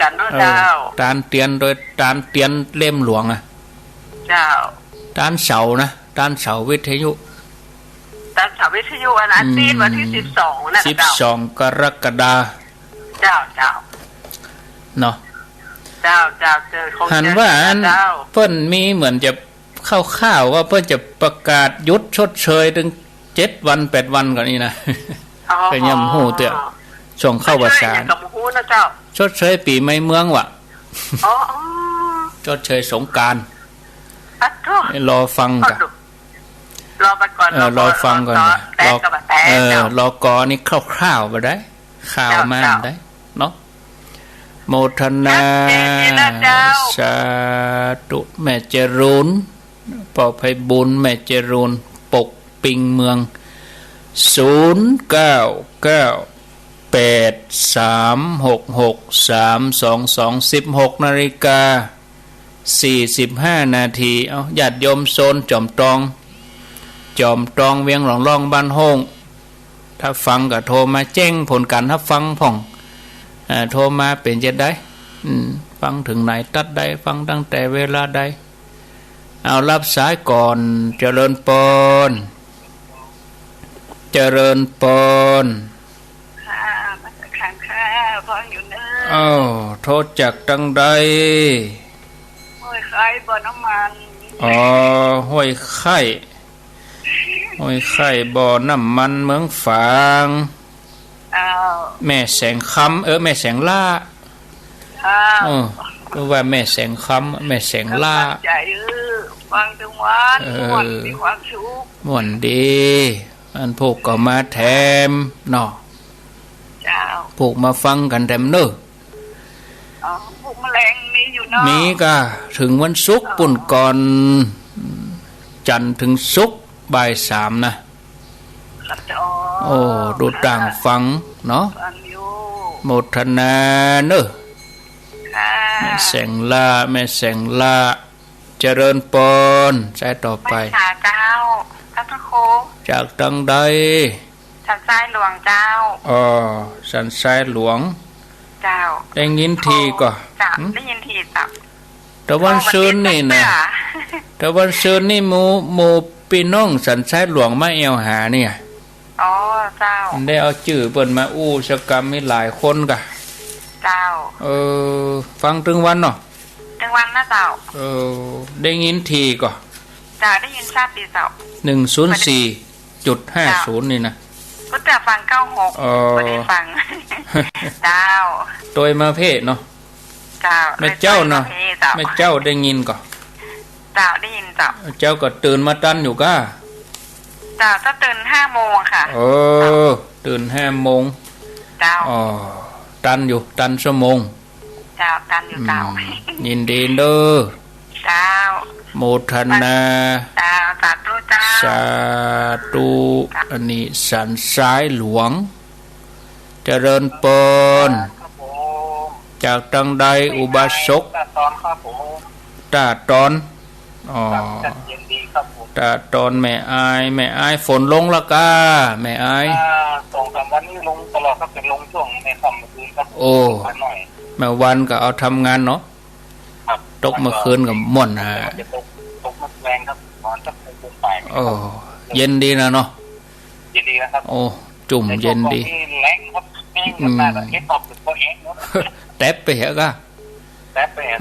ตานเตียนโดยตานเตียนเล่มหลวงอ่ะเจ้าตานเสานะตานเสาวิทยุตานเสาวิทยุอันนั้นตีวันที่12นะ12กรกฎาเจ้าเนาะเจ้าหันว่าเพิ่นมีเหมือนจะข้าวว่าเพิ่นจะประกาศยุดชดเชยถึง7วัน8วันก่อนนี้นะก็ย่ำหูเตื้อช่วงเข้าภาษาชดเชยปีใหม่เมืองว่ะชดเชยสงกรานต์รอฟังกันรอไปก่อนรอฟังก่อนรอกอนี่คร่าวๆไปได้ข่าวมาได้เนาะโมทนาสาธุแม่เจริญปอไพบุญแม่เจริญปกปิงเมือง0998366322 16:45 นาทีเอาญาติโยมโซนจอมตองเวียงหลองล่องบ้านห้องถ้าฟังก็โทรมาแจ้งผลการถ้าฟังพ่องโทรมาเป็นจะได้ฟังถึงไหนตัดได้ฟังตั้งแต่เวลาใดเอารับสายก่อนเจริญปนค่ะมาสักครั้งค่ะฟังอยู่เนอะโทษจากตั้งใดห้วยไข่บ่อน้ำมันห้วยไข่บ่อน้ำมันเมืองฝางแม่แสงคำแม่แสงล่าก็ว่าแม่แสงคำแม่แสงล่าใจฟังทุกวันม่วนมีความสุขม่วนดีอันพวกก็มาแถมเนาะเจ้าพวกมาฟังกันแถมเนอะพวกแมลงมีอยู่เนาะมีก็ถึงวันศุกร์ปุ่นก่อนจันทร์ถึงศุกร์บ่าย 3นะดูต่างฟังเนาะโมทนาเนอะแม่แสงล่าเจริญปนใช้ต่อไปเจ้าท่านพระครูจากตังใดสันทรายหลวงเจ้าสันทรายหลวงเจ้าได้ยินทีก็ได้ยินทีจ้ะแต่วันซื่นนี่นะแต่วันซื่นนี่หมู่พี่น้องสันทรายหลวงมาเอวหาเนี่ยเจ้าได้เอาชื่อเปิ้นมาอู้ชกรรมมีหลายคนกะเจ้าฟังถึงวันเนาะถึงวันนะเจ้าได้ยินทีก็เจ้าได้ยินทราบดีเจ้า104.50นี่นะก็จะฟัง96บ่ได้ฟังเจ้าโดยมาเพศเนาะเจ้าแม่เจ้าเนาะแม่เจ้าได้ยินก็เจ้าได้ยินเจ้าเจ้าก็ตื่นมาตันอยู่ก้าเจ้าจะตื่น5 โมงค่ะตื่น5 โมงเจ้าตันชั่วโมงเจ้าตันอยู่เจ้ายินดีเด้อเจ้าโมทนาเจ้าสาธุเจ้าสาธุอันนี้สันทรายหลวงเจริญปนจากตังใดอุบาสกตาตอนตาตอนแม่อายฝนลงละกาแม่อาย2-3 วันนี้ลงตลอดครับเป็นลงช่วงในค่ำเมื่อคืนครับแม่วันก็เอาทำงานเนาะตกเมื่อคืนกับม่วนฮะตกแรงครับนอนสักโมงไปเย็นดีนะเนาะเย็นดีนะครับจุ่มเย็นดีแรงครับแห้งกันได้เฮ็ดตอบถึงบ่แห้งเนาะแต๊บไปเหรอก็แต๊บไปครับ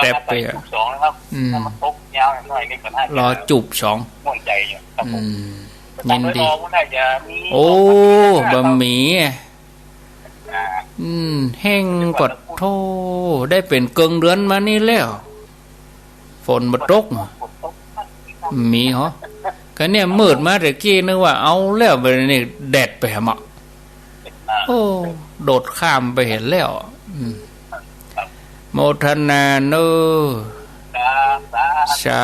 แต๊บไป2นะครับถ้ามันตกยาวหน่อยนี่ก็น่ารอจุบ2ม่วนใจอยู่ครับผมยินดีบะหมี่แห้งกดโทได้เป็นเกิงเดือนมานี่แล้วฝนบ่ตกมีเหรอก็ ก็เนี่ยมืดมาแต่กี้นึกว่าเอาแล้วไปนี่แดดไปหมะโอ้โดดข้ามไปเห็นแล้วโมทนาเนอสา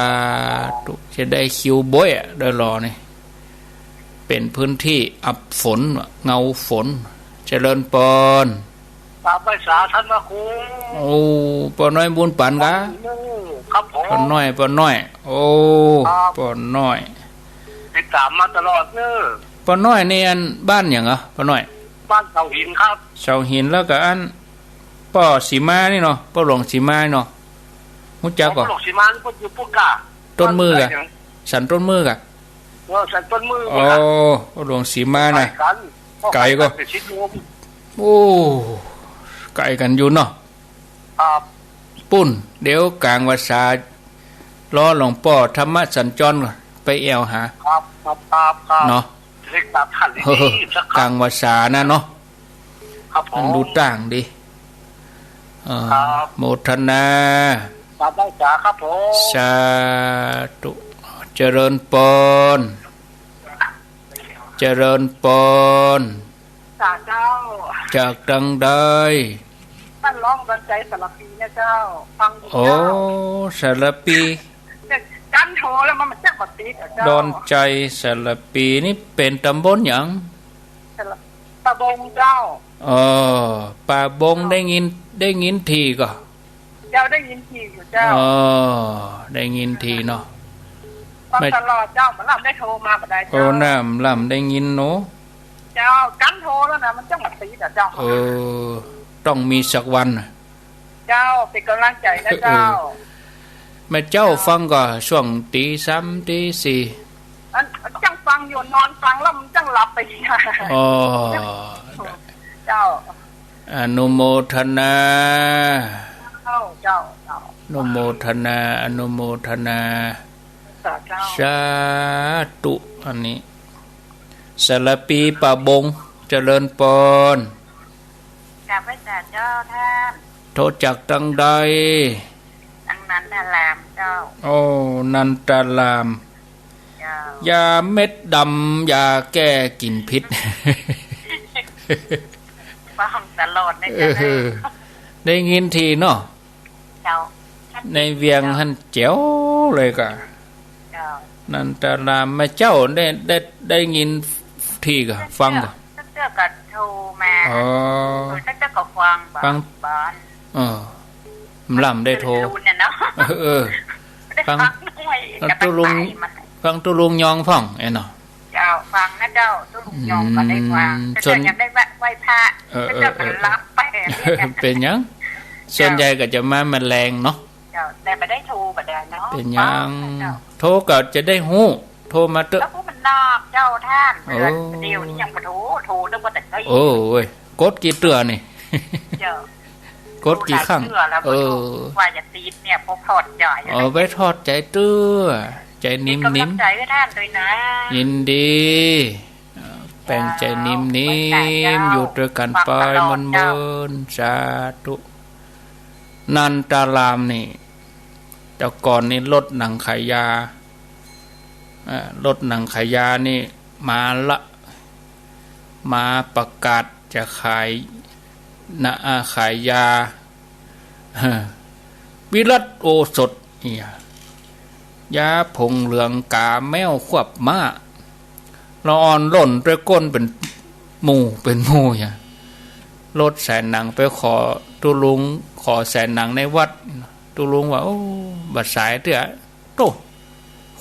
ธุจะได้คิวบ่อยอ่ะเดี๋ยวรอนี่เป็นพื้นที่อับฝนเงาฝนเจริญปอนตามภาษาท่านนะครูโอ้ปอน้อยบุญปันกะครับผมปอน้อยโอ้ปอน้อยติดตามมาตลอดเนอะปอน้อยนี่อันบ้านอย่างเหรอปอน้อยบ้านเสาหินครับเสาหินแล้วก็อันป้อสีมานี่เนาะป้อหลวงสีมาเนาะมุจักก่อนป้อหลวงสีมาก็อยู่ปุ๊กกะต้นมือกะสันต้นมือกะสันต้นมือโอ้ป้อหลวงสีมาน่ะไก่ก็โอ้ไก่กันอยู่เนาะปุ่นเดี๋ยวกลางวาษาล้อหลวงป้อธรรมะสัญจรไปแอวหาเนาะกลางวาษานะเนาะมันดูต่างดิโมทนาสาธุจ้าครับผมสาธุเจริญปนเจริญปนสาเจ้าจากดังใดท่านร้องดนใจสารปีเนี่ยเจ้าฟังดีเจ้าโอ้สารปีกันโทแล้วมันจะบัดติดเจ้าดอนใจสารปีนี่เป็นตำบลหยังป่าบงเจ้าป่าบงได้ยินทีก็เจ้าได้ยินทีอยู่เจ้าได้ยินทีเนาะไม่ตลอดเจ้ามันลำได้โทรมาบ่ได้เจ้าโอ้น้ำลำได้ยินเนาะเจ้ากันโทแล้วนะมันจังบัดติดเจ้าต้องมีสักวันเจ้าเป็นกำลังใจนะเจ้าแม่เจ้าฟังก็ช่วงตี3ตี4จังฟังอยู่นอนฟังแล้วมันจังหลับไปเจ้าอนุโมทนาเจ้าอนุโมทนาอนุโมทนาสาธุอันนี้สารปีป่าบงเจริญปอนกราบพระเจ้าท่านโทษจักดังใดดังนั้นตาลามเจ้าโอ้นันตาลามยาเม็ดดำยาแก้กลิ่นพิษฟังตลอดได้ยินทีเนาะในเวียงหันเจ๋วเลยกะนันตาลามแม่เจ้าได้ยินทีกะฟังกะเจ้าก็โทรมาเจ้าก็ฟังบ้านลำได้โทรฟังตุลุงยองพ่องไอ้เนาะเจ้าฟังนะเจ้าตุลุงยองก็ได้ฟังส่วนยังได้ไหว้พระเจ้าก็รับไปเป็นยังส่วนใหญ่ก็จะมาแมลงเนาะเจ้าแต่ไม่ได้โทรบ่ได้เนาะเป็นยังโทรก็จะได้ฮู้โทรมาเถอะแล้วพวกมันนอกเจ้าท่านเดียวนี่ยังบ่โทรต้องบ่แต่ก็โอ้ยกดกี่เตือนี่เจ้ากดกี่ครั้งว่าจะตีเนี่ยพอทอดใจไว้ทอดใจเตื้อใจนิ่มๆใจให้ท่านด้วยนะยินดีแปลงใจนิ่มๆอยู่ด้วยกันไปมันสาธุนันตาลามนี่แต่ก่อนนี่รถหนังขายยารถหนังขายยานี่มาประกาศจะขายขายยาวิรัตโอสถยาผงเหลืองกาแมวควบม้าละอ่อนหล่นด้วยก้นเป็นหมู่อย่างรถแสนหนังไปขอตุลุงขอแสนหนังในวัดตุลุงว่าโอ้บัดสายเถอะโต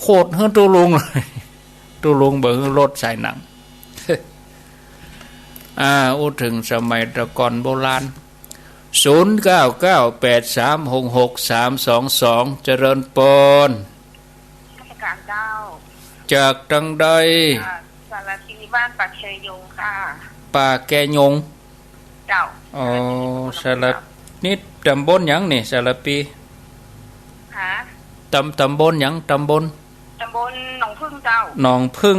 โคตรเฮือตุลุงเลยตุลุงเบิ่งรถสายหนังถึงสมัยตะก่อนโบราณ0998366322เจริญปนจากดังใดสารพีบ้านปากเชยงค่ะป่าแกยงเจ้าสารนี่ตำบลหยังนี่สารปีตำบลหยังตำบลหนองพึ่งเจ้าหนองพึ่ง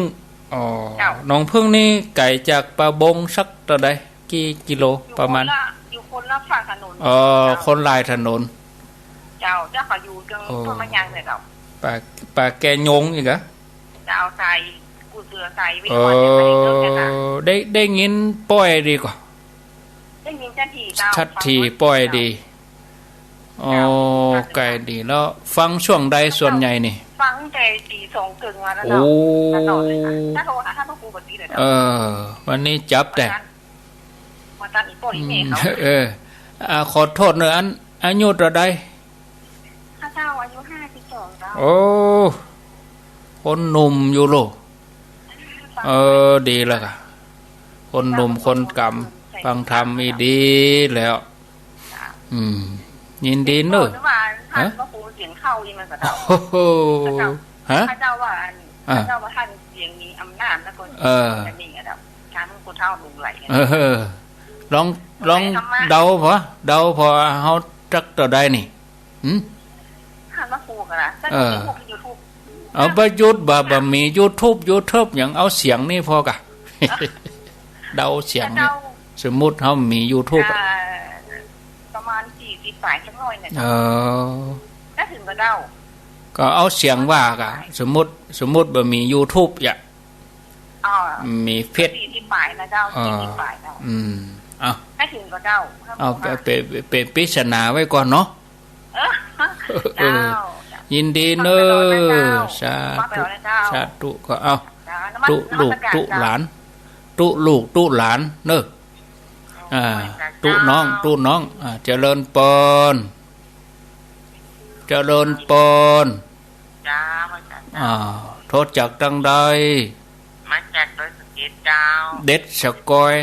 หนองพึ่งนี่ไก่จากป่าบงสักเท่าใดกี่กิโลประมาณอยู่คนละฝั่งถนนคนลายถนนเจ้าขออยู่จังต้นมะยางเลยเจ้าป่าแกยงอีกเหรอเจ้า ใส่กูเสือใส่วิ่งวันจะไปเจอแค่นั้น ได้ยินป้อยดีกว่าได้ยินชัดทีเจ้าชัดทีป้อยดีอ๋อไกลดีแล้วฟังช่วงใดส่วนใหญ่นี่ฟังแต่ตีสองกึ่งมาแล้วเนาะถ้าโทรหาท่านต้องกูปกติเลยวันนี้จับแต่มาตัดอีกป้อยอีเมฆเขาขอโทษเนอะอายุเท่าใดข้าเจ้าอายุ52แล้วโอ้คนหนุ่มอยู่โลดีแล้วค่ะคนหนุ่มคนกำฟังธรรมมีดีแล้วยินดีเนอะฮะก็ปูเสียงเข้าอีมันก็เจ้าฮะเจ้าว่าเจ้าว่าท่านเสียงมีอำนาจแล้วก็จะมีอ่ะครับช้างคนเท่าลุงไหลลองเดาพอเฮาจักต่อได้นี่ท่านว่าปูกันนะYouTube เอาไปยุดบ่มี YouTube อย่างเอาเสียงนี่พอกะเดาเสียงนี่สมมุติเฮามี YouTube ประมาณ40ฝ่ายจังน้อยเนี่ยถ้าถึงก็เดาก็เอาเสียงว่ากะสมมุติบ่มี YouTube อ่ะมีเพจ40ฝ่ายนะเจ้า40ฝ่ายเนาะเอาถ้าถึงก็เดาเอาเป็นปริศนาไว้ก่อนเนาะยินดีเนอะสาธุก็เอาตุลูกตุหลานตุลูกตุหลานเนอะตุน้องเจริญปนโทษจากดังใดมาจากโดยสกิดเจ้าเด็ดสกอย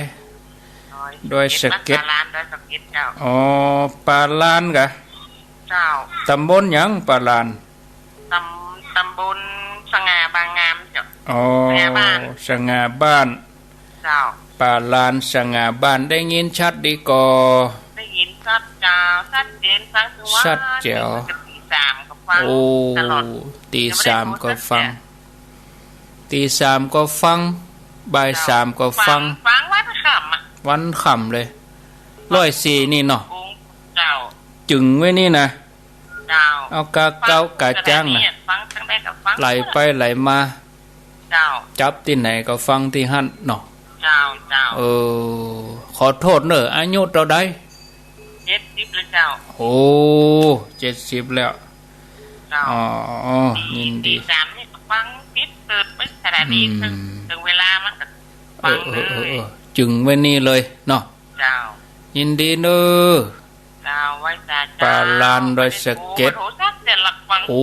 โดยสกิดเจ้าอ๋อปาลานกะเจ้าตำบลหยังปาลานตำบลสง่าบางงามเจ้าอ๋อสง่าบ้านเจ้าปาลานสง่าบ้านได้ยินชัดดีกอได้ยินชัดเจ้าชัดเจนฟังคือว่าชัดแจ๋วตี3ก็ฟังตลอดตี3ก็ฟังตี3ก็ฟังบ่าย3ก็ฟังวันค่ำเลย104นี่เนาะเจ้าจึงไว้นี่นะเจ้าเอากะเก้ากะจ้างน่ะไหลไปไหลมาเจ้าจับที่ไหนก็ฟังที่หั่นเนาะเจ้าขอโทษเนอะอายุเท่าใด70แล้วเจ้าโอ้70แล้วอ๋อยินดี3นี่ฟังปิดเปิดไปขนาดนี้ถึงเวลามันก็ฟังเลยจึงไว้นี่เลยเนาะเจ้ายินดีเนอะไว้จ้าปาลานโดยสเก็ตโอ้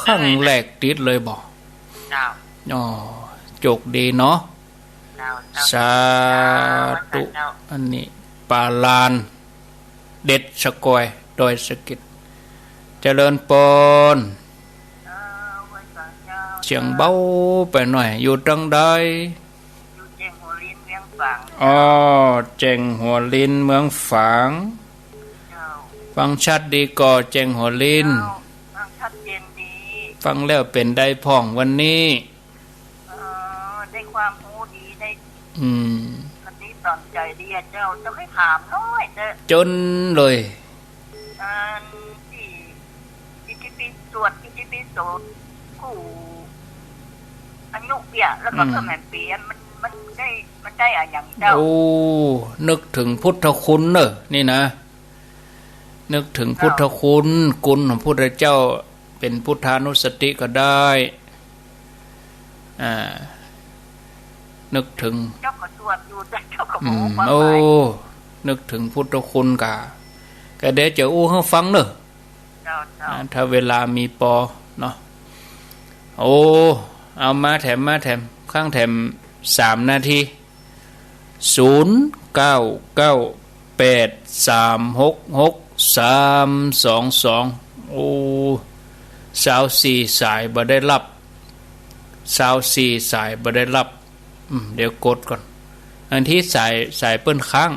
ข้างแรกติดเลยบอกอ๋อจกดีเนาะสาธุอันนี้ปาลานเด็ดสกอยโดยสเก็ตเจริญปนเสียงเบาไปหน่อยอยู่ตรงใดอ๋อเจงหัวลินเมืองฝางฟังชัดดีก่อเจงหัวลินฟังชัดเจนดีฟังแล้วเป็นได้พ่องวันนี้ได้ความรู้ดีได้ปฏิบัติใจดีเจ้าจะไม่ถามน้อยจนเลยที่ปีสวดที่ปีโสดกูอายุเปียแล้วก็เพิ่มแหม่เปียมันได้อะอย่างเจ้าโอ้นึกถึงพุทธคุณเนอะนี่นะนึกถึงพุทธคุณกุลของพุทธเจ้าเป็นพุทธานุสติก็ได้นึกถึงเจ้าก็สวดอยู่แต่เจ้าก็โอ้นึกถึงพุทธคุณกะก็เดี๋ยวจะอู้ให้ฟังเนอะถ้าเวลามีปอเนาะโอ้เอามาแถมข้างแถม3 นาที0998366322โอ้24สายบ่ได้รับ24สายบ่ได้รับเดี๋ยวกดก่อนอันที่สายเปิ้นค้าง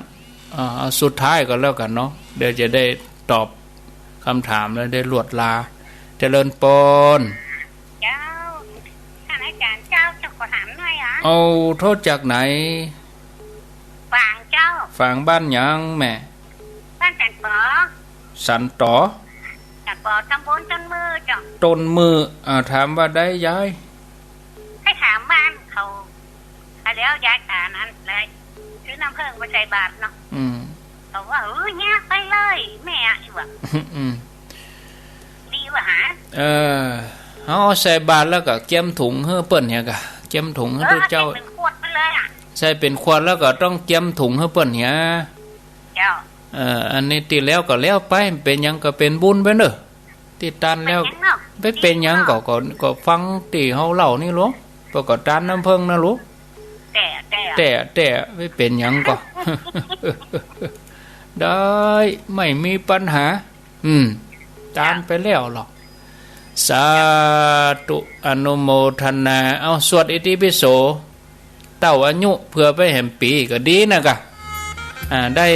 เอาสุดท้ายก็แล้วกันเนาะเดี๋ยวจะได้ตอบคำถามแล้วได้รวดลาเจริญปนเจ้าท่านอาจารย์เจ้าจะขอถามหน่อยเอาโทษจากไหนฝางเจ้าฝางบ้านหยังแม่บ้านสันต่อตำบลต้นมือเจ้าต้นมือถามว่าได้ย้าย แล้วยายตานั้นเลยซื้อน้ำเพิ่งไปใส่บาตรเนาะบอกว่าเนี่ยไปเลยแม่อีกว่ะดีว่ะฮะเอาใส่บาตรแล้วก็เจียมถุงเฮ้อเปิ้นเนี่ยกะเจียมถุงเฮ้อเจ้าเป็นขวดไปเลยอ่ะใส่เป็นขวดแล้วก็ต้องเจียมถุงเฮ้อเปิ้นเนี่ยเจ้าอันนี้ตีแล้วก็แล้วไปเป็นยังก็เป็นบุญไปเนอะตีตันแล้วไปเป็นยังก็ฟังตีเฮาเล่านี่หลวงก็ตันน้ำเพิ่งนะลูกแต่ไม่เป็นยังก็ ได้ไม่มีปัญหาตามไปแล้วหรอกสาธุอนุโมทนาเอาสวดอิติปิโสเต้าอายุเพื่อไปแห่มปีก็ดีนะกะได้